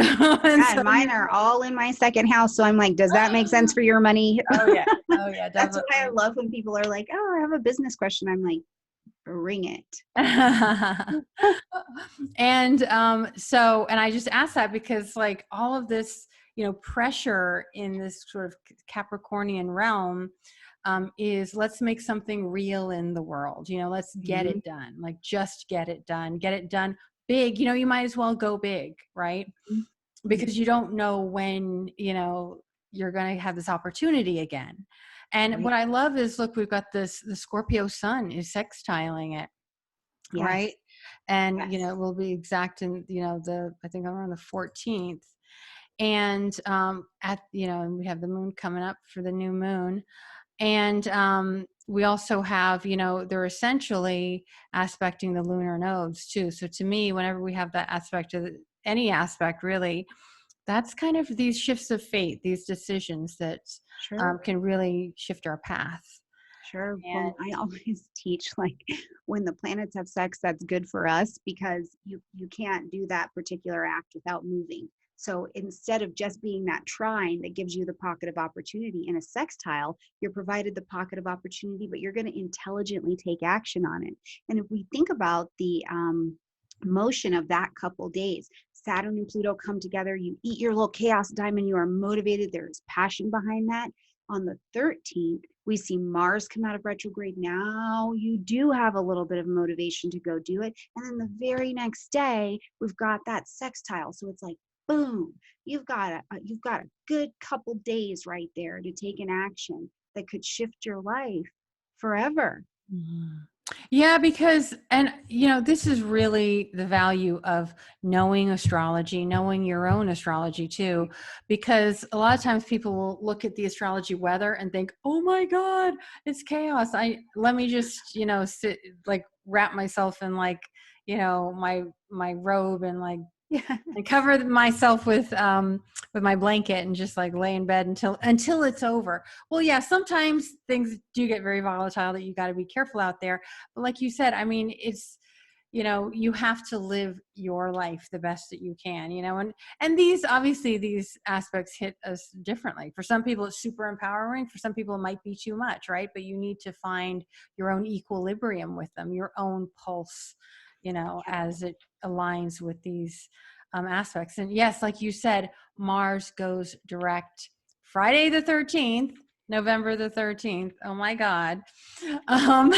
And Yeah, so and mine are all in my second house. So I'm like, does that make sense for your money? oh yeah. Oh yeah, That's why I definitely. love when people are like, oh, I have a business question. I'm like, bring it. And and I just asked that because like all of this, you know, pressure in this sort of Capricornian realm is let's make something real in the world, you know, let's get Mhm. it done, like just get it done big, you know, you might as well go big, right? Because you don't know when, you know, you're going to have this opportunity again. And Right. what I love is look, we've got the Scorpio sun is sextiling it, Yes. right? And you know, Yes. we'll be exact in, you know, the I think around the 14th. And at, you know, and we have the moon coming up for the new moon. And we also have, you know, they're essentially aspecting the lunar nodes too. So to me, whenever we have that aspect of any aspect really, that's kind of these shifts of fate, these decisions that Sure. can really shift our path. Sure. Well, And I always teach like when the planets have sex, that's good for us because you can't do that particular act without moving. So instead of just being that trine that gives you the pocket of opportunity in a sextile, you're provided the pocket of opportunity, but you're going to intelligently take action on it. And if we think about the motion of that couple days, Saturn and Pluto come together, you eat your little chaos diamond, you are motivated, there is passion behind that. On the 13th, we see Mars come out of retrograde. Now you do have a little bit of motivation to go do it. And then the very next day, we've got that sextile. So it's like, boom, you've got a good couple days right there to take an action that could shift your life forever. mhm. Yeah, because, and you know, this is really the value of knowing astrology, knowing your own astrology too, because a lot of times people will look at the astrology weather and think, oh my God, it's chaos. Let me just, you know, sit, like wrap myself in like, you know, my robe and like, Yeah. and cover myself with my blanket and just like lay in bed until it's over. Well, yeah, sometimes things do get very volatile that you got to be careful out there. But like you said, I mean, it's, you know, you have to live your life the best that you can, you know, and these obviously these aspects hit us differently. For some people it's super empowering, for some people it might be too much, right? But you need to find your own equilibrium with them, your own pulse, you know, Yep. as it aligns with these aspects. And yes, like you said, Mars goes direct Friday the 13th, November the 13th. Oh my God. Um,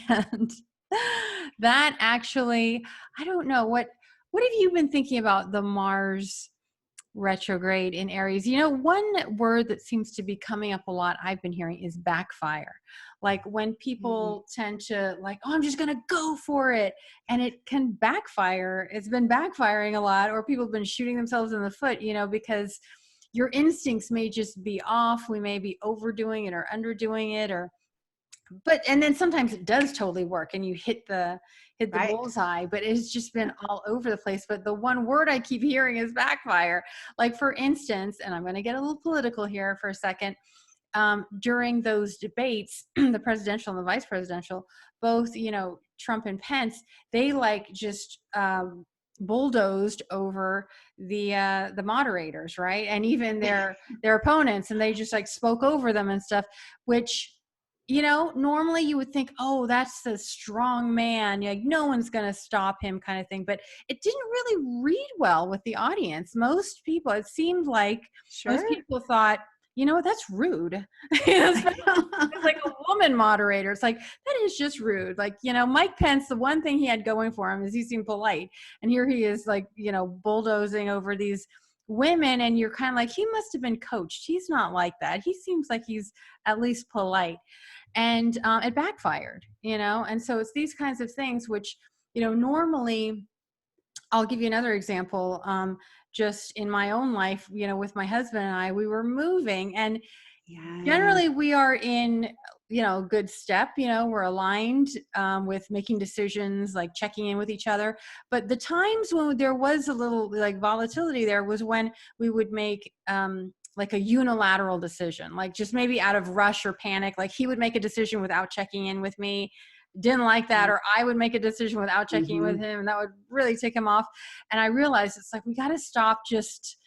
and that actually, I don't know what have you been thinking about the Mars retrograde in Aries? You know, one word that seems to be coming up a lot I've been hearing is backfire. Like when Mhm. people tend to like, oh, I'm just going to go for it. And it can backfire. It's been backfiring a lot, or people have been shooting themselves in the foot, you know, because your instincts may just be off. We may be overdoing it or underdoing it, and then sometimes it does totally work and you hit the Right. bullseye, but it's just been all over the place. But the one word I keep hearing is backfire. Like, for instance, and I'm going to get a little political here for a second, during those debates, the presidential and the vice presidential, both, Trump and Pence, they like just bulldozed over the moderators, right? And even their opponents, and they just like spoke over them and stuff, which, normally you would think, oh, that's the strong man, like no one's going to stop him, kind of thing. But it didn't really read well with the audience. Most people, it seemed like most Sure. people thought, that's rude. Especially it's like a woman moderator. It's like, that is just rude. Like, Mike Pence, the one thing he had going for him is he seemed polite. And here he is, like, bulldozing over these women. And you're kind of like, he must have been coached. He's not like that. He seems like he's at least polite. And it backfired, And so it's these kinds of things which, normally, I'll give you another example. Just in my own life, with my husband and I, we were moving, and Yeah. generally we are in, good step, we're aligned with making decisions, like checking in with each other. But the times when there was a little like volatility there was when we would make like a unilateral decision, like just maybe out of rush or panic. Like, he would make a decision without checking in with me, didn't like that, or I would make a decision without checking in with Mm-hmm. him, and that would really tick him off. And I realized it's like, we got to stop just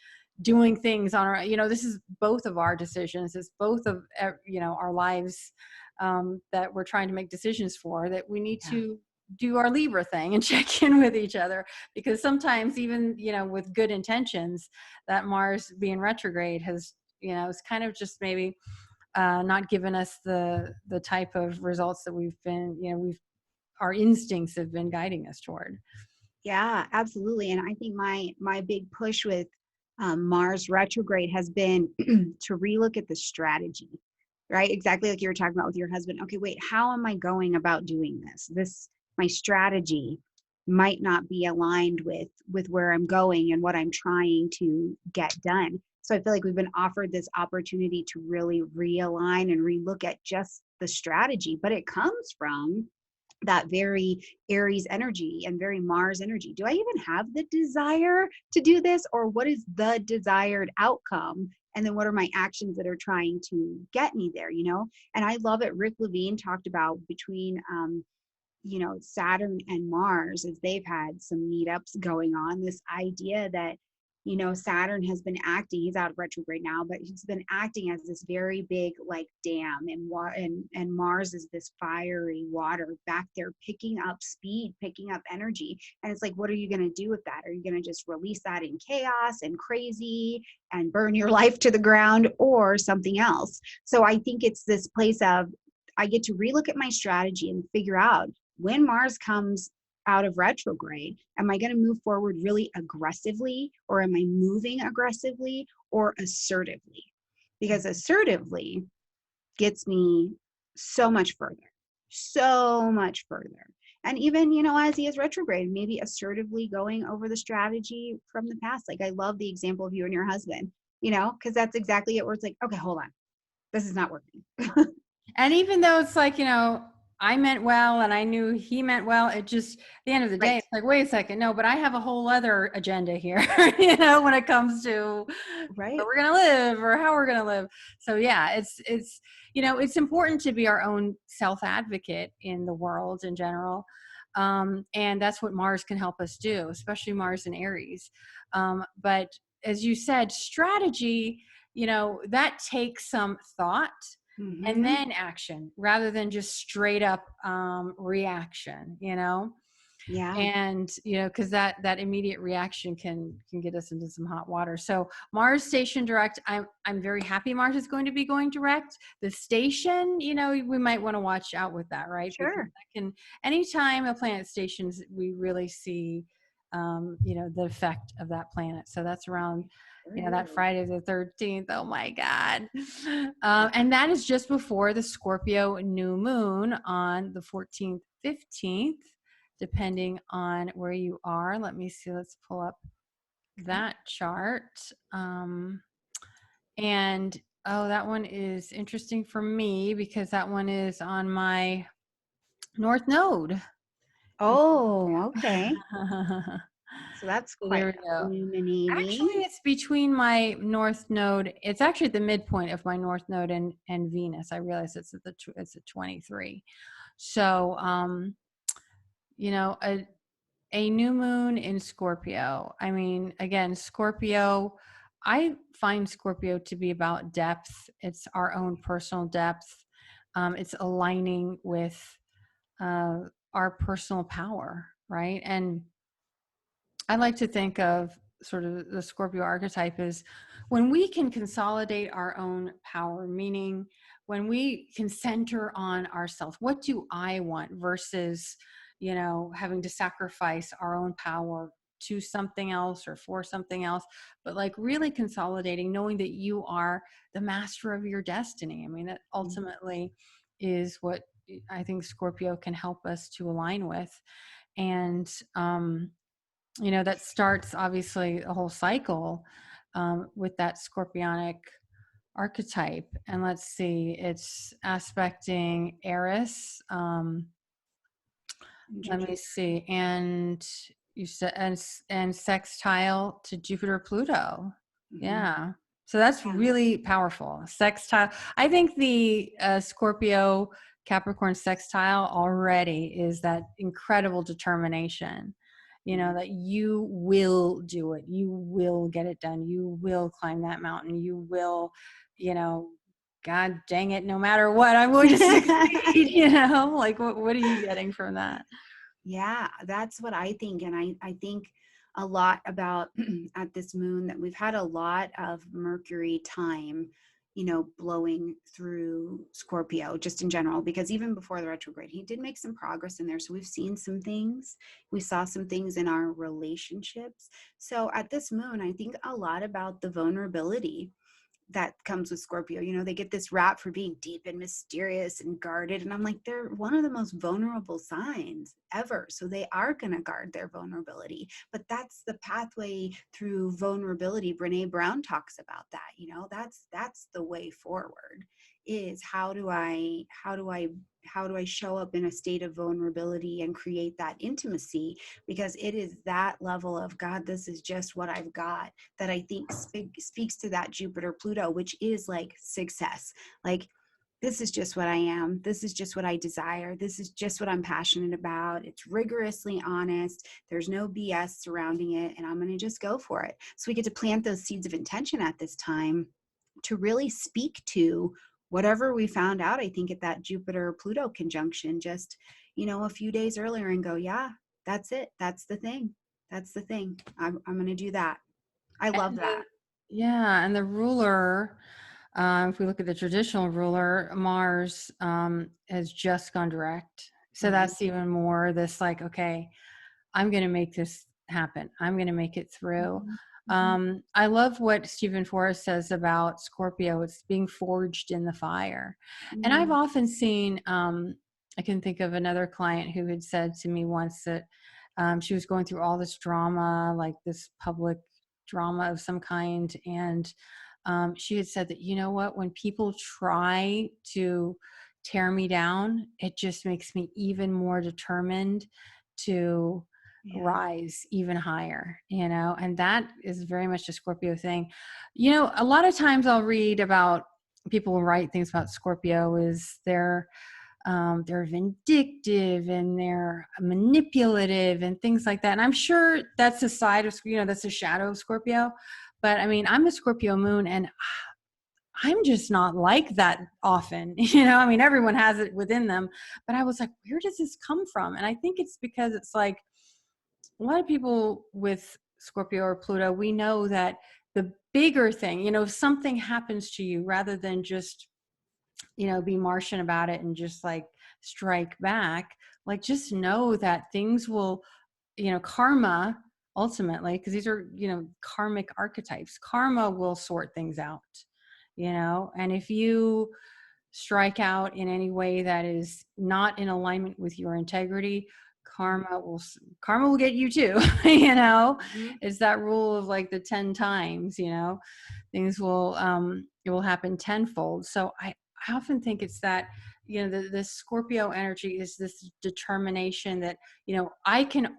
doing things on our, this is both of our decisions, it's both of, our lives, that we're trying to make decisions for, that we need Yeah. to do our Libra thing and check in with each other. Because sometimes, even, with good intentions, that Mars being retrograde has, it's kind of just maybe not given us the type of results that we've been, our instincts have been guiding us toward. Yeah, absolutely. And I think my big push with Mars retrograde has been to relook at the strategy, right? Exactly like you were talking about with your husband. Okay, wait, how am I going about doing this? My strategy might not be aligned with where I'm going and what I'm trying to get done. So I feel like we've been offered this opportunity to really realign and relook at just the strategy, but it comes from that very Aries energy and very Mars energy. Do I even have the desire to do this, or what is the desired outcome? And then what are my actions that are trying to get me there, And I love it. Rick Levine talked about between, Saturn and Mars, as they've had some meetups going on, this idea that, Saturn has been acting, he's out of retrograde now, but he's been acting as this very big like dam, and Mars is this fiery water back there picking up speed, picking up energy. And it's like, what are you going to do with that? Are you going to just release that in chaos and crazy and burn your life to the ground, or something else? So I think it's this place of, I get to relook at my strategy and figure out, when Mars comes out of retrograde, am I going to move forward really aggressively, or am I moving aggressively or assertively? Because assertively gets me so much further, so much further. And even, as he is retrograde, maybe assertively going over the strategy from the past. Like, I love the example of you and your husband, because that's exactly it, where it's like, okay, hold on, this is not working. And even though it's like, I meant well and I knew he meant well, it just, at the end of the day, Right. it's like, wait a second, no, but I have a whole other agenda here, when it comes to where Right. we're going to live or how we're going to live. So yeah, it's important to be our own self advocate in the world in general. And that's what Mars can help us do, especially Mars and Aries. But as you said, strategy, that takes some thought and Mm-hmm. then action, rather than just straight up reaction, Yeah. and because that immediate reaction can get us into some hot water. So Mars station direct, I'm very happy Mars is going to be going direct. The station, we might want to watch out with that, right? Because Sure. that can, anytime a planet stations, we really see the effect of that planet. So that's around that Sure. Friday the 13th. Oh my God. And that is just before the Scorpio new moon on the 14th, 15th, depending on where you are. Let me see. Let's pull up Okay. that chart. And oh, that one is interesting for me because that one is on my North Node. Oh, okay. So that's So quite there we go. illuminating. Actually, it's between my North Node. It's actually at the midpoint of my North Node and Venus. I realize it's at 23. So, a new moon in Scorpio. I mean, again, Scorpio, I find Scorpio to be about depth. It's our own personal depth. It's aligning with uh, our personal power, right? And I like to think of sort of the Scorpio archetype is when we can consolidate our own power, meaning when we can center on ourselves. What do I want versus, having to sacrifice our own power to something else or for something else, but like really consolidating, knowing that you are the master of your destiny. I mean, that ultimately is what I think Scorpio can help us to align with. And, that starts obviously a whole cycle with that scorpionic archetype. And let's see, it's aspecting Eris. Let me see, and you said and sextile to Jupiter Pluto. Yeah. So that's really powerful. Sextile. I think the Scorpio Capricorn sextile already is that incredible determination, that you will do it. You will get it done. You will climb that mountain. You will, God dang it, no matter what, I'm going to succeed, like what are you getting from that? Yeah, that's what I think. And I think a lot about at this moon that we've had a lot of Mercury time, blowing through Scorpio just in general, because even before the retrograde, he did make some progress in there. So we've seen some things. We saw some things in our relationships. So at this moon, I think a lot about the vulnerability that comes with Scorpio. They get this rap for being deep and mysterious and guarded. And I'm like, they're one of the most vulnerable signs ever. So they are going to guard their vulnerability. But that's the pathway through vulnerability. Brene Brown talks about that. That's the way forward is how do I show up in a state of vulnerability and create that intimacy, because it is that level of God, this is just what I've got, that I think speaks to that Jupiter Pluto, which is like success. Like, this is just what I am. This is just what I desire. This is just what I'm passionate about. It's rigorously honest. There's no BS surrounding it. And I'm going to just go for it. So we get to plant those seeds of intention at this time to really speak to whatever we found out, I think, at that Jupiter Pluto conjunction just, a few days earlier, and go, yeah, that's it. That's the thing. That's the thing. I'm going to do that. I love that. Yeah. And the ruler, if we look at the traditional ruler, Mars has just gone direct. So that's even more this like, okay, I'm going to make this happen. I'm going to make it through. I love what Stephen Forrest says about Scorpio. It's being forged in the fire. And I've often seen, I can think of another client who had said to me once that she was going through all this drama, like this public drama of some kind. And she had said that, you know what, when people try to tear me down, it just makes me even more determined to rise even higher, and that is very much a Scorpio thing. A lot of times I'll read about people write things about Scorpio is they're vindictive and they're manipulative and things like that. And I'm sure that's a side of, that's a shadow of Scorpio. But I mean, I'm a Scorpio moon and I'm just not like that often. I mean, everyone has it within them. But I was like, where does this come from? And I think it's because it's like a lot of people with Scorpio or Pluto, we know that the bigger thing, if something happens to you, rather than just be Martian about it and just like strike back, like just know that things will, karma ultimately, because these are, karmic archetypes, karma will sort things out, and if you strike out in any way that is not in alignment with your integrity, karma will get you too. You know, Mhm. it's that rule of like the 10 times, you know, things will it will happen tenfold. So I often think it's that, you know, the Scorpio energy is this determination that, you know,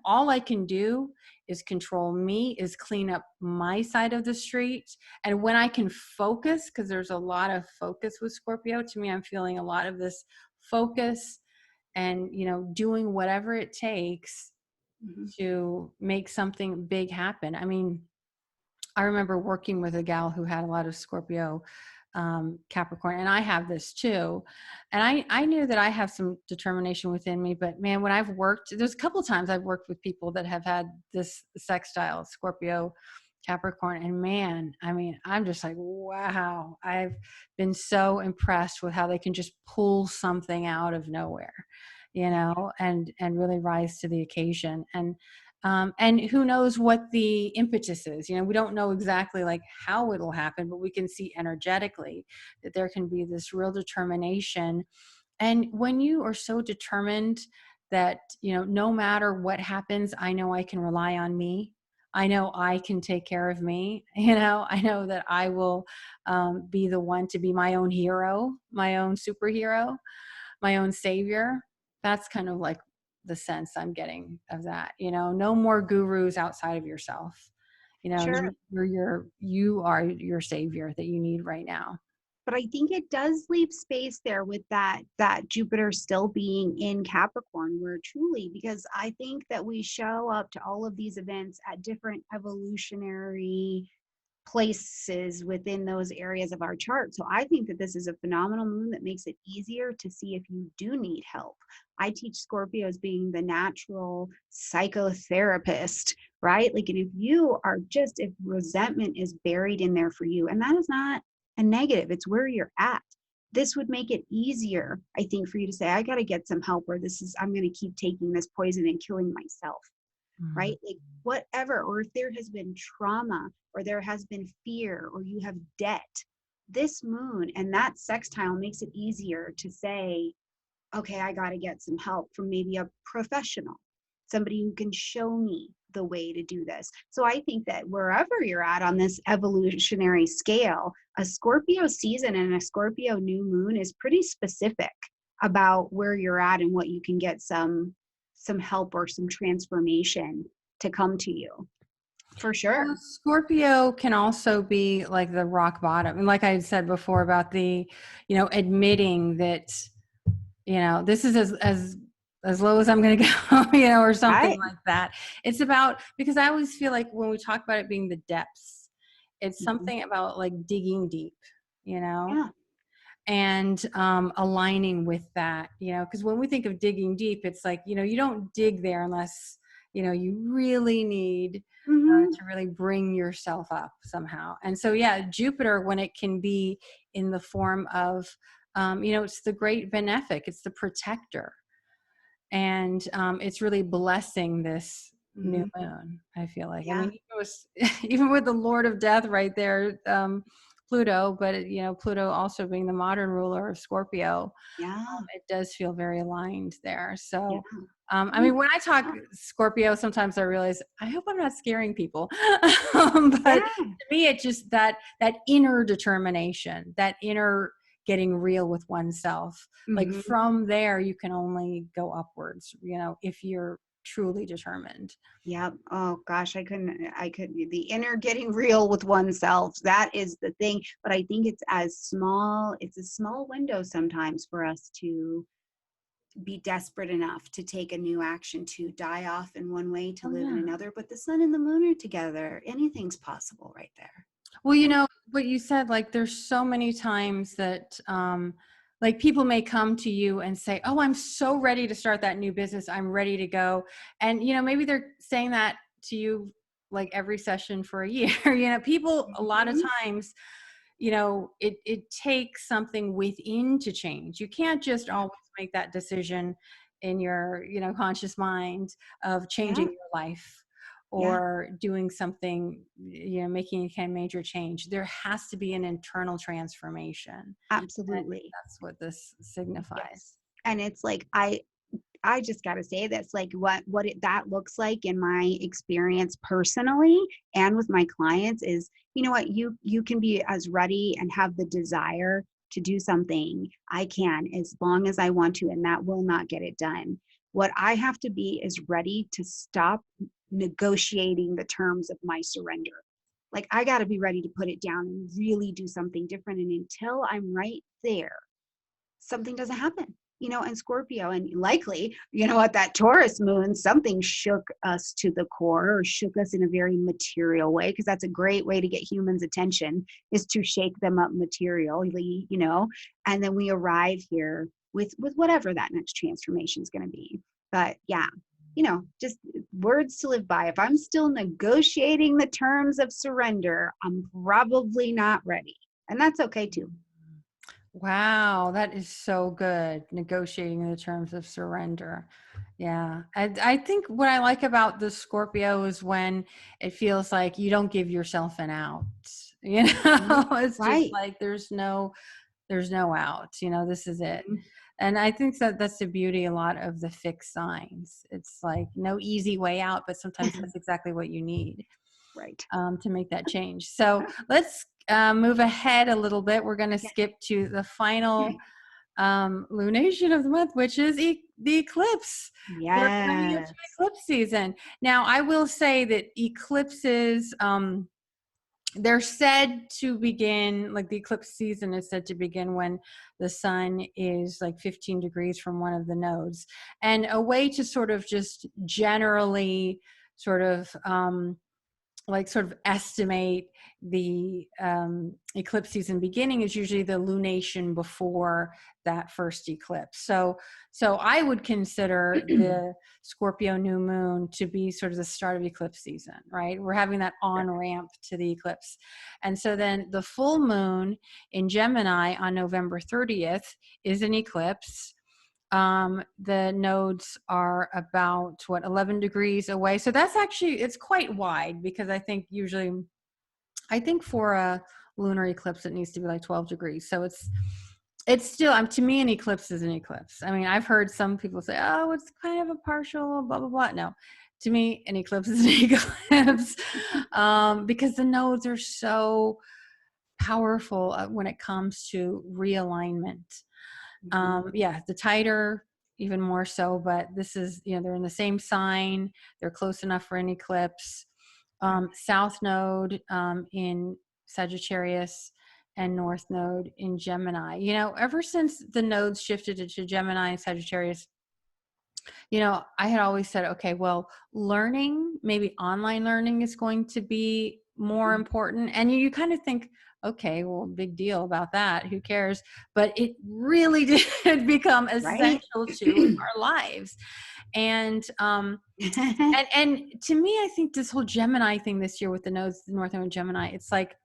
all I can do is control me, is clean up my side of the street. And when I can focus, because there's a lot of focus with Scorpio, to me, I'm feeling a lot of this focus and, you know, doing whatever it takes Mhm. to make something big happen. I mean, I remember working with a gal who had a lot of Scorpio, Capricorn, and I have this too. And I knew that I have some determination within me, but man, when I've worked, there's a couple of times I've worked with people that have had this sextile, Scorpio, Capricorn, and man, I mean, I'm just like, wow, I've been so impressed with how they can just pull something out of nowhere, you know, and really rise to the occasion. And who knows what the impetus is. You know, we don't know exactly like how it'll happen, but we can see energetically that there can be this real determination. And when you are so determined that, you know, no matter what happens, I know I can rely on me. I know I can take care of me. You know, I know that I will be the one to be my own hero, my own superhero, my own savior. That's kind of like the sense I'm getting of that. You know, no more gurus outside of yourself. You know, Sure. you are your savior that you need right now. But I think it does leave space there with that Jupiter still being in Capricorn, where truly, because I think that we show up to all of these events at different evolutionary places within those areas of our chart. So I think that this is a phenomenal moon that makes it easier to see if you do need help. I teach Scorpios being the natural psychotherapist, right? Like, and if you are just, if resentment is buried in there for you, and that is not a negative, it's where you're at. This would make it easier, I think, for you to say, I got to get some help, or this is, I'm going to keep taking this poison and killing myself, Mhm. right? Like whatever, or if there has been trauma or there has been fear or you have debt, this moon and that sextile makes it easier to say, okay, I got to get some help from maybe a professional, somebody who can show me the way to do this. So I think that wherever you're at on this evolutionary scale, a Scorpio season and a Scorpio new moon is pretty specific about where you're at and what you can get some help or some transformation to come to you. For sure. Well, Scorpio can also be like the rock bottom. And like I had said before about the, you know, admitting that, you know, this is as low as I'm going to go, you know, or something Right? like that. It's about, because I always feel like when we talk about it being the depths, it's Mhm. something about like digging deep, you know, Yeah. and aligning with that, you know, because when we think of digging deep, it's like, you know, you don't dig there unless, you know, you really need Hmm. to really bring yourself up somehow. And so, yeah, Jupiter, when it can be in the form of, you know, it's the great benefic, it's the protector, and it's really blessing this new Hmm. moon. I feel like, I Yeah. mean, even with, even with the Lord of Death right there, Pluto, but you know, Pluto also being the modern ruler of Scorpio, Yeah. it does feel very aligned there. Yeah. So I Mm, mean, when I talk yeah. Scorpio, sometimes I realize I hope I'm not scaring people. But Yeah. to me, it's just that inner determination, that inner getting real with oneself. Like Hmm. from there, you can only go upwards, you know, if you're truly determined. Yep. Oh gosh, I could, the inner getting real with oneself. That is the thing. But I think it's a small window sometimes for us to be desperate enough to take a new action, to die off in one way, to Oh, live in yeah. another. But the sun and the moon are together. Anything's possible right there. Well, you Yeah. know, what you said, like there's so many times that like people may come to you and say, "Oh, I'm so ready to start that new business. I'm ready to go." And you know, maybe they're saying that to you like every session for a year. You know, people a lot of Mhm. times, you know, it takes something within to change. You can't just Yeah. always make that decision in your, you know, conscious mind of changing Yeah. your life Yeah. or doing something, you know, making a kind of major change. There has to be an internal transformation. And I think Absolutely. that's what this signifies. Yes. And it's like I just got to say this, like that looks like in my experience personally and with my clients is, you know what, you can be as ready and have the desire to do something. I can, as long as I want to, and that will not get it done. What I have to be is ready to stop negotiating the terms of my surrender. Like I got to be ready to put it down and really do something different. And until I'm right there, something doesn't happen, and Scorpio, and likely, at that Taurus moon, something shook us to the core, or shook us in a very material way, because that's a great way to get humans' attention, is to shake them up materially, and then we arrive here with whatever that next transformation is going to be. But yeah, just words to live by. If I'm still negotiating the terms of surrender, I'm probably not ready. And that's okay too. Wow, that is so good. Negotiating the terms of surrender. Yeah. I think what I like about the Scorpio is when it feels like you don't give yourself an out. It's just Right. like there's no out. This is it. Mhm. And I think that that's the beauty a lot of the fixed signs. It's like no easy way out, but sometimes that's exactly what you need Right. to make that change. So let's move ahead a little bit. We're going to skip to the final lunation of the month, which is the eclipse. We're coming into Yes. eclipse season. Now, I will say that eclipses, they're said to begin, like the eclipse season is said to begin when the sun is like 15 degrees from one of the nodes. And a way to sort of just generally sort of estimate the eclipse season beginning is usually the lunation before that first eclipse. So I would consider the Scorpio new moon to be sort of the start of eclipse season, right? We're having that on ramp to the eclipse. And so then the full moon in Gemini on November 30th is an eclipse. The nodes are about 11 degrees away. So that's actually, it's quite wide, because I think for a lunar eclipse, it needs to be like 12 degrees. So it's still, to me, an eclipse is an eclipse. I mean, I've heard some people say, oh, it's kind of a partial, blah, blah, blah. No, to me, an eclipse is an eclipse, because the nodes are so powerful when it comes to realignment. The tighter, even more so, but this is, they're in the same sign. They're close enough for an eclipse. South node in Sagittarius and North node in Gemini. Ever since the nodes shifted to Gemini and Sagittarius, I had always said, okay, well, learning, maybe online learning, is going to be more important. And you kind of think, okay, well, big deal about that. Who cares? But it really did become Right. essential to our lives. And and to me, I think this whole Gemini thing this year with the nodes, the North Node Gemini, it's like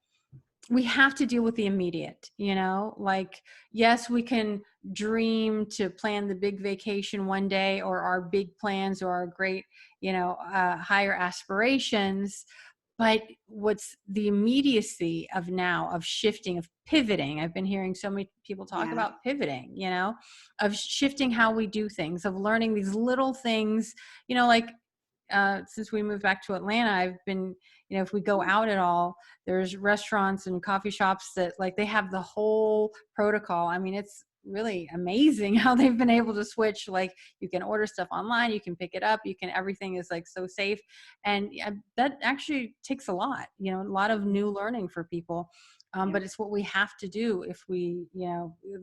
we have to deal with the immediate, like, yes, we can dream to plan the big vacation one day, or our big plans, or our great, higher aspirations. But what's the immediacy of now, of shifting, of pivoting? I've been hearing so many people talk Yeah. about pivoting, of shifting how we do things, of learning these little things, like since we moved back to Atlanta, I've been, if we go out at all, there's restaurants and coffee shops that, like, they have the whole protocol. I mean, it's really amazing how they've been able to switch. Like, you can order stuff online, you can pick it up, everything is like so safe. And that actually takes a lot, a lot of new learning for people. But it's what we have to do if we,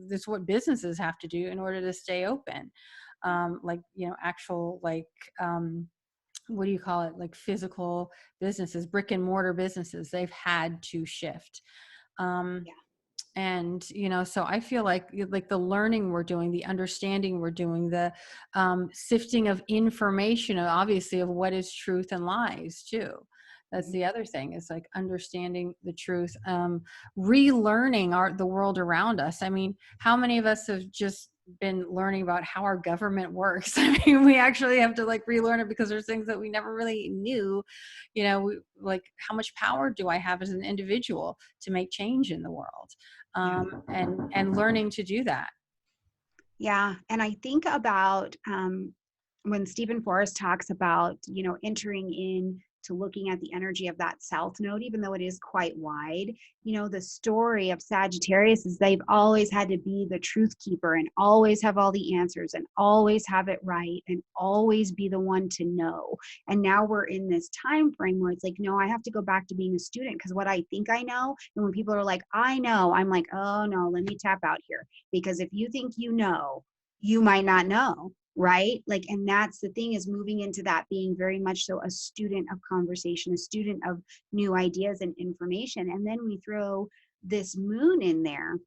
this is what businesses have to do in order to stay open. Actual, like, what do you call it, like physical businesses, brick and mortar businesses, they've had to shift. Yeah. And so I feel like the learning we're doing, the understanding we're doing, the sifting of information, obviously, of what is truth and lies too. That's the other thing, is like understanding the truth, relearning the world around us. I mean, how many of us have just been learning about how our government works? I mean, we actually have to like relearn it, because there's things that we never really knew. Like, how much power do I have as an individual to make change in the world? And learning to do that. Yeah. And I think about when Stephen Forrest talks about, entering in to looking at the energy of that south node, even though it is quite wide, the story of Sagittarius is they've always had to be the truth keeper and always have all the answers and always have it right and always be the one to know. And now we're in this time frame where it's like, no, I have to go back to being a student because what I think I know. And when people are like, I know, I'm like, oh no, let me tap out here. Because if you think you know, you might not know, right? Like, and that's the thing, is moving into that being very much so a student of conversation, a student of new ideas and information. And then we throw this moon in there,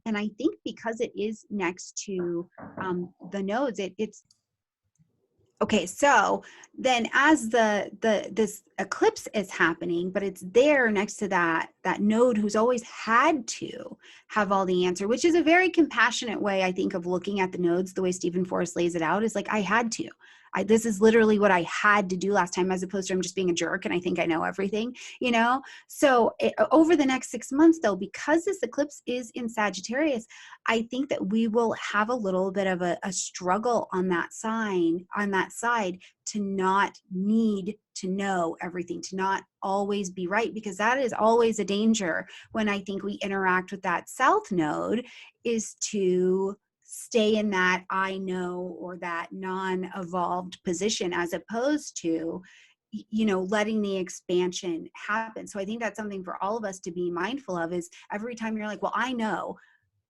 and I think because it is next to the nodes, it's okay. So then as this eclipse is happening, but it's there next to that node who's always had to have all the answer, which is a very compassionate way, I think, of looking at the nodes. The way Stephen Forrest lays it out is like, I had to. This is literally what I had to do last time, as opposed to I'm just being a jerk and I think I know everything, So over the next 6 months, though, because this eclipse is in Sagittarius, I think that we will have a little bit of a struggle on that side to not need to know everything, to not always be right, because that is always a danger when I think we interact with that south node, is to stay in that I know or that non-evolved position, as opposed to letting the expansion happen. So I think that's something for all of us to be mindful of, is every time you're like, well, I know,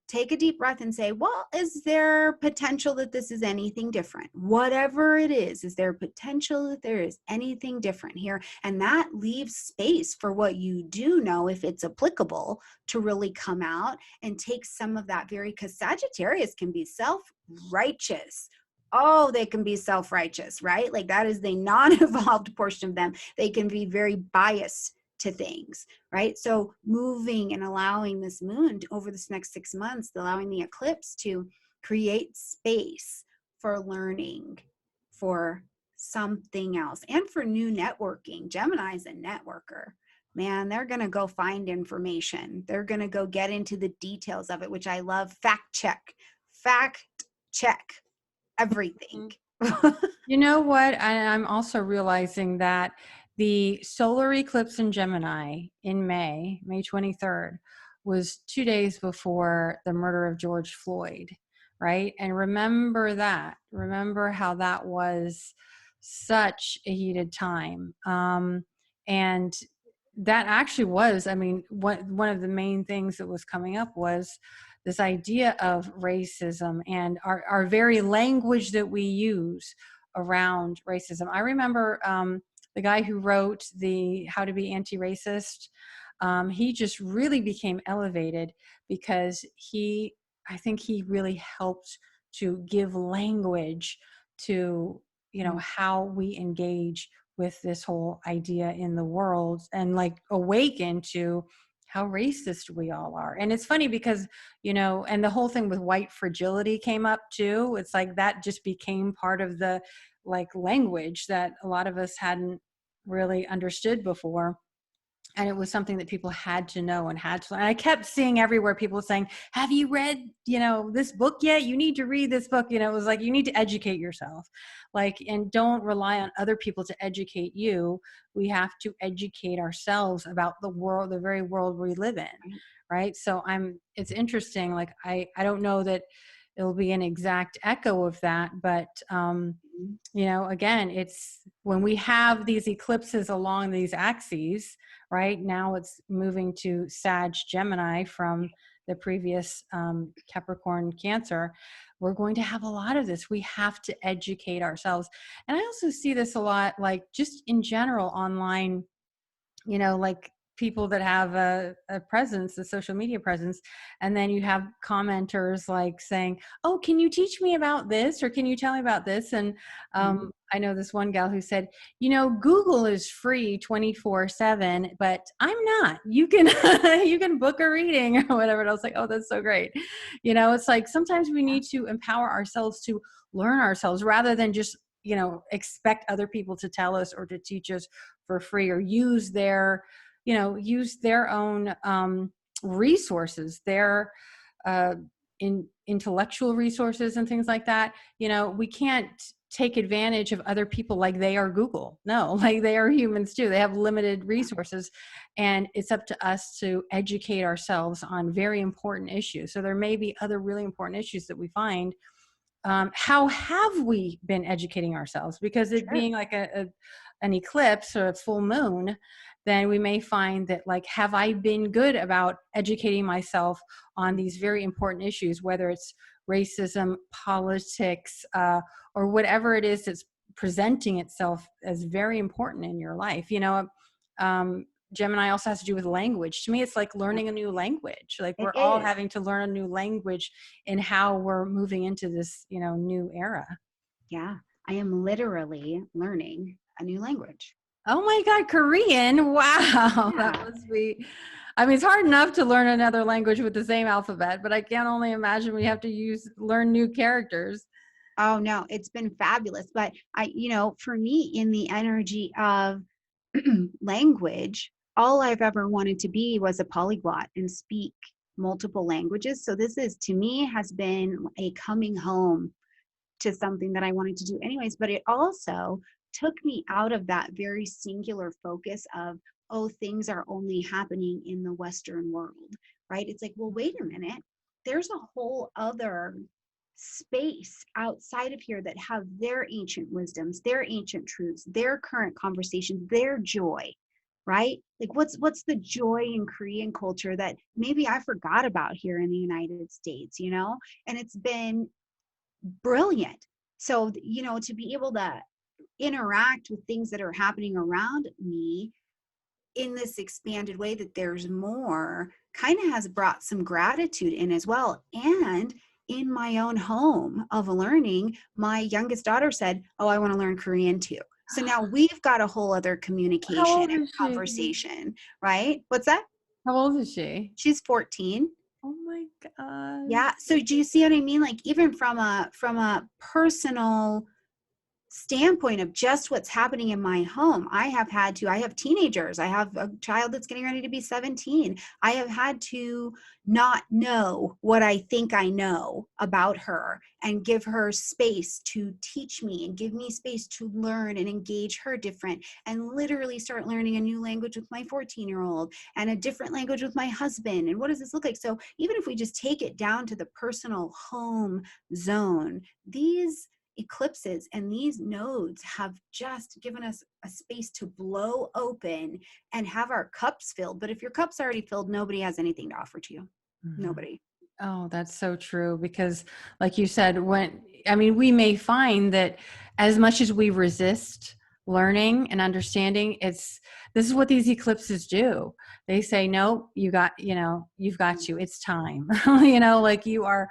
take a deep breath and say, well, is there potential that this is anything different? Whatever it is there potential that there is anything different here? And that leaves space for what you do know, if it's applicable, to really come out and take some of that because Sagittarius can be self-righteous. Oh, they can be self-righteous, right? Like, that is the non-evolved portion of them. They can be very biased to things, right? So moving and allowing this moon over this next 6 months, allowing the eclipse to create space for learning, for something else, and for new networking. Gemini's a networker. Man, they're going to go find information. They're going to go get into the details of it, which I love. Fact check everything. You know what? I'm also realizing that the solar eclipse in Gemini in May 23rd, was 2 days before the murder of George Floyd, right? And remember that. Remember how that was such a heated time. And that actually was, I mean, one of the main things that was coming up was this idea of racism and our very language that we use around racism. I remember the guy who wrote the How to Be Anti-Racist. He just really became elevated because I think he really helped to give language to, how we engage with this whole idea in the world, and like awaken to how racist we all are. And it's funny because, and the whole thing with white fragility came up too. It's like that just became part of the like language that a lot of us hadn't really understood before. And it was something that people had to know and had to learn. And I kept seeing everywhere people saying, have you read, this book yet? You need to read this book. It was like, you need to educate yourself, and don't rely on other people to educate you. We have to educate ourselves about the world, the very world we live in. Right. So it's interesting. Like, I don't know that it'll be an exact echo of that, but, again, it's when we have these eclipses along these axes, right? Now it's moving to Sag Gemini from the previous Capricorn Cancer. We're going to have a lot of this. We have to educate ourselves. And I also see this a lot, like just in general online, like people that have a presence, a social media presence, and then you have commenters like saying, oh, can you teach me about this, or can you tell me about this? And I know this one gal who said, Google is free 24/7, but I'm not. You can you can book a reading or whatever. And I was like, oh, that's so great. It's like sometimes we need to empower ourselves to learn ourselves, rather than just expect other people to tell us or to teach us for free, or use their own resources, their intellectual resources and things like that. We can't take advantage of other people like they are Google. No, like they are humans too. They have limited resources, and it's up to us to educate ourselves on very important issues. So there may be other really important issues that we find. How have we been educating ourselves? Because it Sure. being like an eclipse or a full moon, then we may find that, like, have I been good about educating myself on these very important issues, whether it's racism, politics, or whatever it is that's presenting itself as very important in your life. Um, Gemini also has to do with language. To me, it's like Yeah, learning a new language. Like it we're all is. having to learn a new language in how we're moving into this, new era. Yeah, I am literally learning a new language. Oh my God, Korean. Wow. That Yeah. must be, I mean, it's hard enough to learn another language with the same alphabet, but I can only imagine we have to learn new characters. Oh no, it's been fabulous. But for me, in the energy of language, all I've ever wanted to be was a polyglot and speak multiple languages. So this is, to me, has been a coming home to something that I wanted to do anyways. But it also took me out of that very singular focus of, oh, things are only happening in the Western world, right? It's like, well, wait a minute. There's a whole other space outside of here that have their ancient wisdoms, their ancient truths, their current conversations, their joy, right? Like what's the joy in Korean culture that maybe I forgot about here in the United States, And it's been brilliant. So, to be able to interact with things that are happening around me in this expanded way, that there's more, kind of has brought some gratitude in as well. And in my own home of learning, my youngest daughter said, oh, I want to learn Korean too. So now we've got a whole other How communication old and is she? conversation, right? What's that? How old is she? She's 14. Oh my God. Yeah. So do you see what I mean? Like, even from a personal standpoint of just what's happening in my home, I have teenagers. I have a child that's getting ready to be 17. I have had to not know what I think I know about her and give her space to teach me and give me space to learn and engage her different, and literally start learning a new language with my 14-year-old and a different language with my husband. And what does this look like? So even if we just take it down to the personal home zone, these eclipses and these nodes have just given us a space to blow open and have our cups filled. But if your cup's already filled, nobody has anything to offer to you. Mhm. Nobody. Oh, that's so true. Because like you said, we may find that as much as we resist learning and understanding, this is what these eclipses do. They say, no, you've got to, it's time, like you are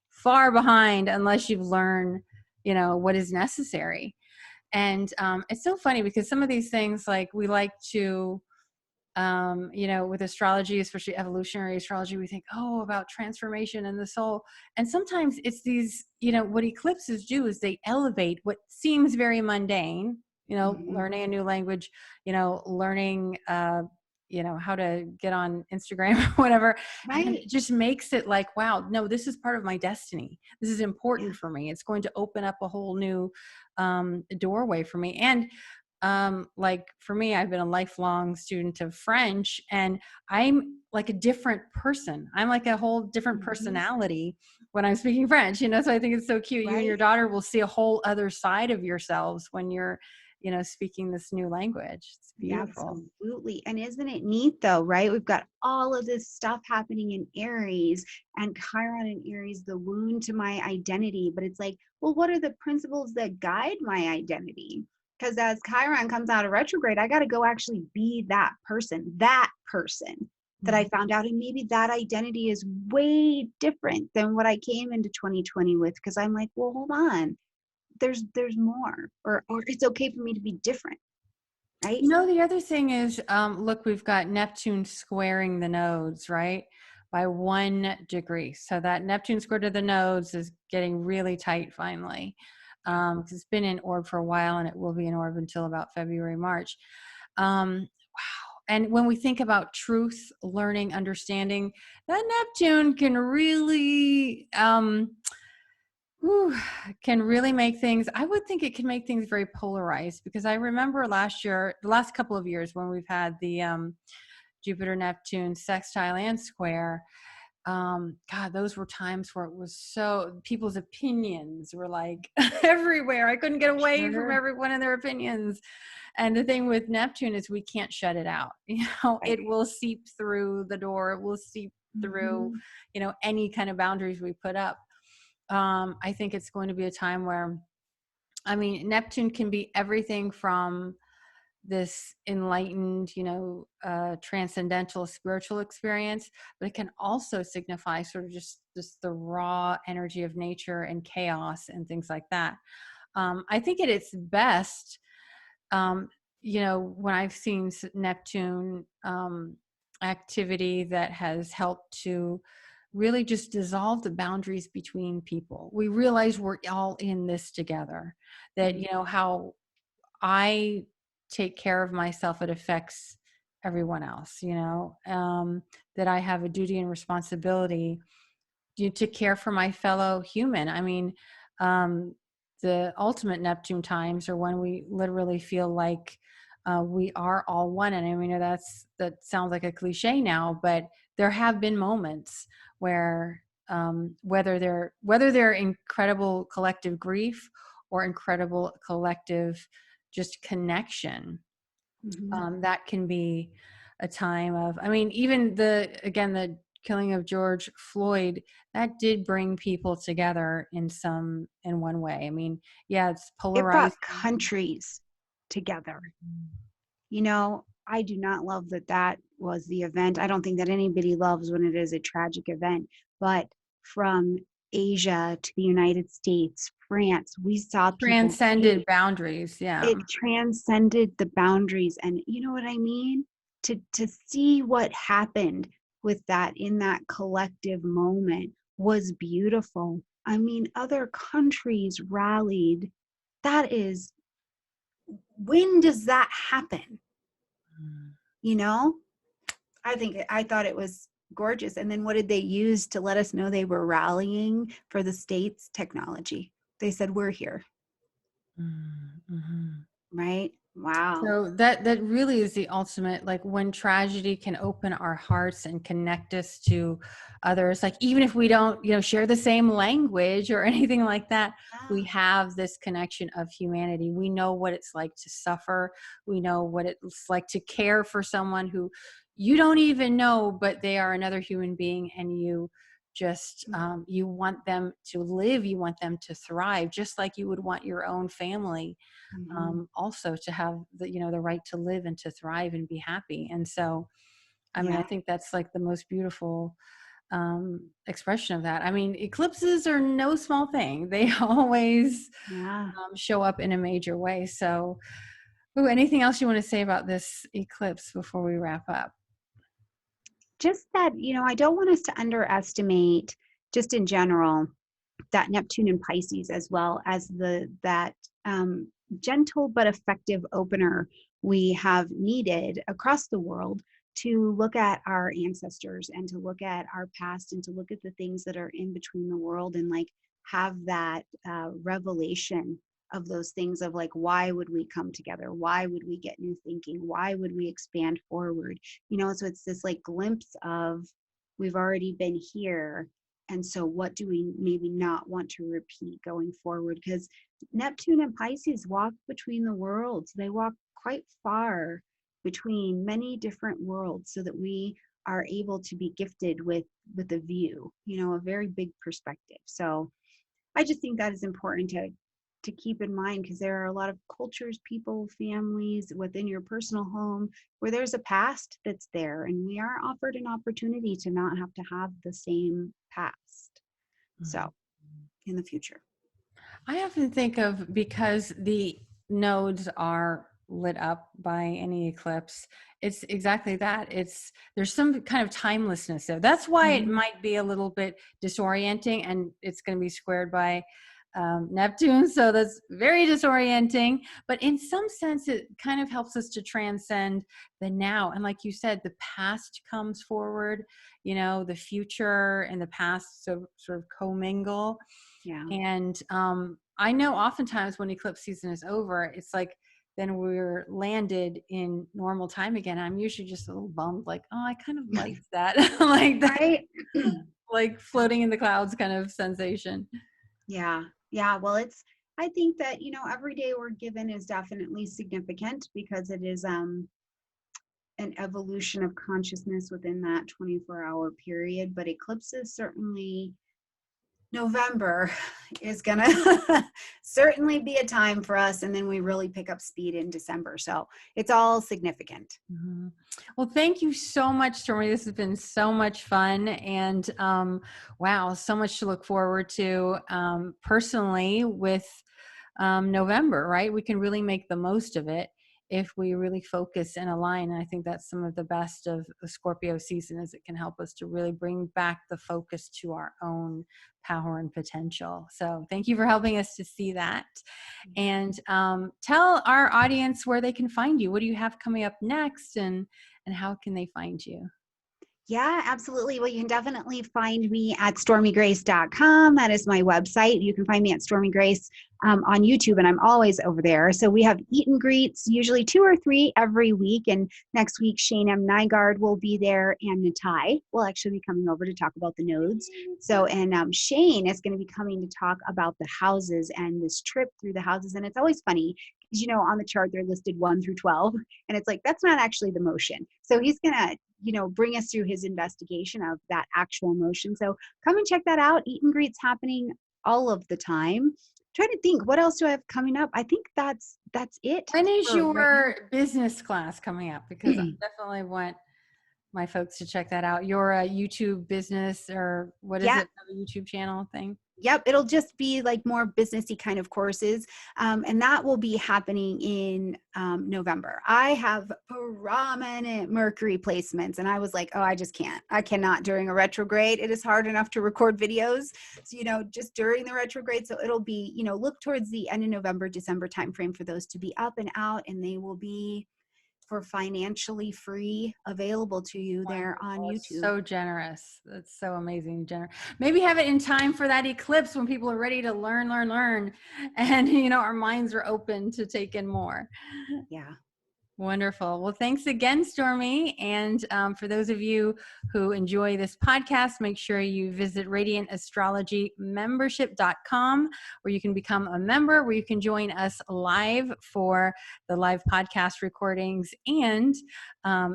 far behind unless you've learned, what is necessary. And it's so funny because some of these things, like we like to, with astrology, especially evolutionary astrology, we think, oh, about transformation and the soul. And sometimes it's these, what eclipses do is they elevate what seems very mundane, Mhm. learning a new language, learning, how to get on Instagram or whatever. And Right. it just makes it like, wow, no, this is part of my destiny. This is Yeah. important for me. It's going to open up a whole new doorway for me. And like for me, I've been a lifelong student of French, and I'm like a different person. I'm like a whole different Mhm. personality when I'm speaking French, so I think it's so cute. You and your Right. daughter will see a whole other side of yourselves when you're, speaking this new language. It's beautiful. Absolutely. And isn't it neat though, right? We've got all of this stuff happening in Aries, and Chiron in Aries, the wound to my identity. But it's like, well, what are the principles that guide my identity? Because as Chiron comes out of retrograde, I got to go actually be that person that I Mhm. found out. And maybe that identity is way different than what I came into 2020 with. Because I'm like, well, hold on. There's more, or it's okay for me to be different, right? The other thing is, look, we've got Neptune squaring the nodes, right? By 1 degree. So that Neptune square to the nodes is getting really tight finally. 'Cause it's been in orb for a while, and it will be in orb until about February, March. Wow. And when we think about truth, learning, understanding, that Neptune can really, Ooh, can really make things, I would think it can make things very polarized, because I remember last year, the last couple of years, when we've had the Jupiter Neptune sextile and square. God, those were times where it was so, people's opinions were like everywhere. I couldn't get away from Sure. everyone and their opinions. And the thing with Neptune is we can't shut it out. Right. It will seep through the door. It will seep through, Mhm. any kind of boundaries we put up. I think it's going to be a time where, I mean, Neptune can be everything from this enlightened, transcendental spiritual experience, but it can also signify sort of just the raw energy of nature and chaos and things like that. I think at its best, um, when I've seen Neptune activity that has helped to really just dissolve the boundaries between people. We realize we're all in this together, that, Mhm. how I take care of myself, it affects everyone else, that I have a duty and responsibility to care for my fellow human. I mean, um, the ultimate Neptune times are when we literally feel like we are all one. And I mean, that sounds like a cliche now, but there have been moments where, whether they're incredible collective grief or incredible collective just connection, Mhm. that can be a time of, I mean, even the killing of George Floyd, that did bring people together in one way. I mean, yeah, it's It polarizing. brought countries together. I do not love that that was the event. I don't think that anybody loves when it is a tragic event, but from Asia to the United States, France, we saw people Transcended hate. boundaries. Yeah. It transcended the boundaries, and you know what I mean? To see what happened with that in that collective moment was beautiful. I mean, other countries rallied. That is, when does that happen? You know? I thought it was gorgeous. And then what did they use to let us know they were rallying for the states? Technology. They said, "We're here." Mm-hmm. Right? Wow. So that really is the ultimate, like when tragedy can open our hearts and connect us to others, like even if we don't, share the same language or anything like that, we Yeah. have this connection of humanity. We know what it's like to suffer. We know what it's like to care for someone who you don't even know, but they are another human being, and you just you want them to live, you want them to thrive, just like you would want your own family Mhm. also to have the right to live and to thrive and be happy. And so, I mean, I Yeah. think that's like the most beautiful expression of that. I mean, eclipses are no small thing. They always Yeah. show up in a major way. So, ooh, anything else you want to say about this eclipse before we wrap up? Just that, I don't want us to underestimate, just in general, that Neptune in Pisces, as well as the that gentle but effective opener we have needed across the world to look at our ancestors and to look at our past and to look at the things that are in between the world, and like have that revelation of those things, of like, why would we come together, why would we get new thinking, why would we expand forward, so it's this like glimpse of, we've already been here, and so what do we maybe not want to repeat going forward? Because Neptune and Pisces walk between the worlds. They walk quite far between many different worlds, so that we are able to be gifted with a view, a very big perspective. So I just think that is important to keep in mind, because there are a lot of cultures, people, families within your personal home where there's a past that's there, and we are offered an opportunity to not have to have the same past. So, in the future. I often think of, because the nodes are lit up by any eclipse, it's exactly that. There's some kind of timelessness there. That's why it Mhm. might be a little bit disorienting, and it's going to be squared by Neptune. So that's very disorienting. But in some sense, it kind of helps us to transcend the now. And like you said, the past comes forward, the future and the past sort of commingle. Yeah. And I know oftentimes when eclipse season is over, it's like then we're landed in normal time again. I'm usually just a little bummed, like, oh, I kind of liked that, like that, Right. like floating in the clouds kind of sensation. Yeah. Yeah. Well, I think that, every day we're given is definitely significant because it is an evolution of consciousness within that 24-hour period. But eclipses certainly, November is going to certainly be a time for us. And then we really pick up speed in December. So it's all significant. Mhm. Well, thank you so much, Stormie. This has been so much fun, and wow, so much to look forward to personally with November, right? We can really make the most of it if we really focus and align. And I think that's some of the best of the Scorpio season, is it can help us to really bring back the focus to our own power and potential. So thank you for helping us to see that. And tell our audience where they can find you. What do you have coming up next, and how can they find you? Yeah, absolutely. Well, you can definitely find me at stormiegrace.com. That is my website. You can find me at Stormie Grace on YouTube, and I'm always over there. So we have eat and greets, usually 2 or 3 every week. And next week, Shane M. Nygaard will be there, and Natai will actually be coming over to talk about the nodes. So, and Shane is going to be coming to talk about the houses and this trip through the houses. And it's always funny because, on the chart, they're listed 1 through 12. And it's like, that's not actually the motion. So he's going to bring us through his investigation of that actual motion. So come and check that out. Eat and greets happening all of the time. Trying to think, what else do I have coming up? I think that's it. When is For right your business class coming up? Because I now. definitely want my folks to check that out. Your YouTube business, or what is Yeah. it? A YouTube channel thing? Yep, it'll just be like more businessy kind of courses, and that will be happening in November. I have prominent Mercury placements, and I was like, oh, I just can't. I cannot during a retrograde. It is hard enough to record videos, so just during the retrograde. So it'll be, look towards the end of November, December timeframe for those to be up and out, and they will be for financially free, available to you there on Wonderful. YouTube. So generous. That's so amazing. Maybe have it in time for that eclipse when people are ready to learn, and our minds are open to take in more. Yeah. Wonderful. Well, thanks again, Stormie. And for those of you who enjoy this podcast, make sure you visit radiantastrologymembership.com, where you can become a member, where you can join us live for the live podcast recordings. And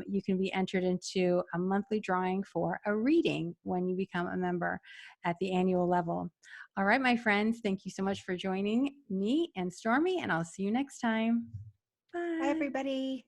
you can be entered into a monthly drawing for a reading when you become a member at the annual level. All right, my friends, thank you so much for joining me and Stormie, and I'll see you next time. Bye, everybody.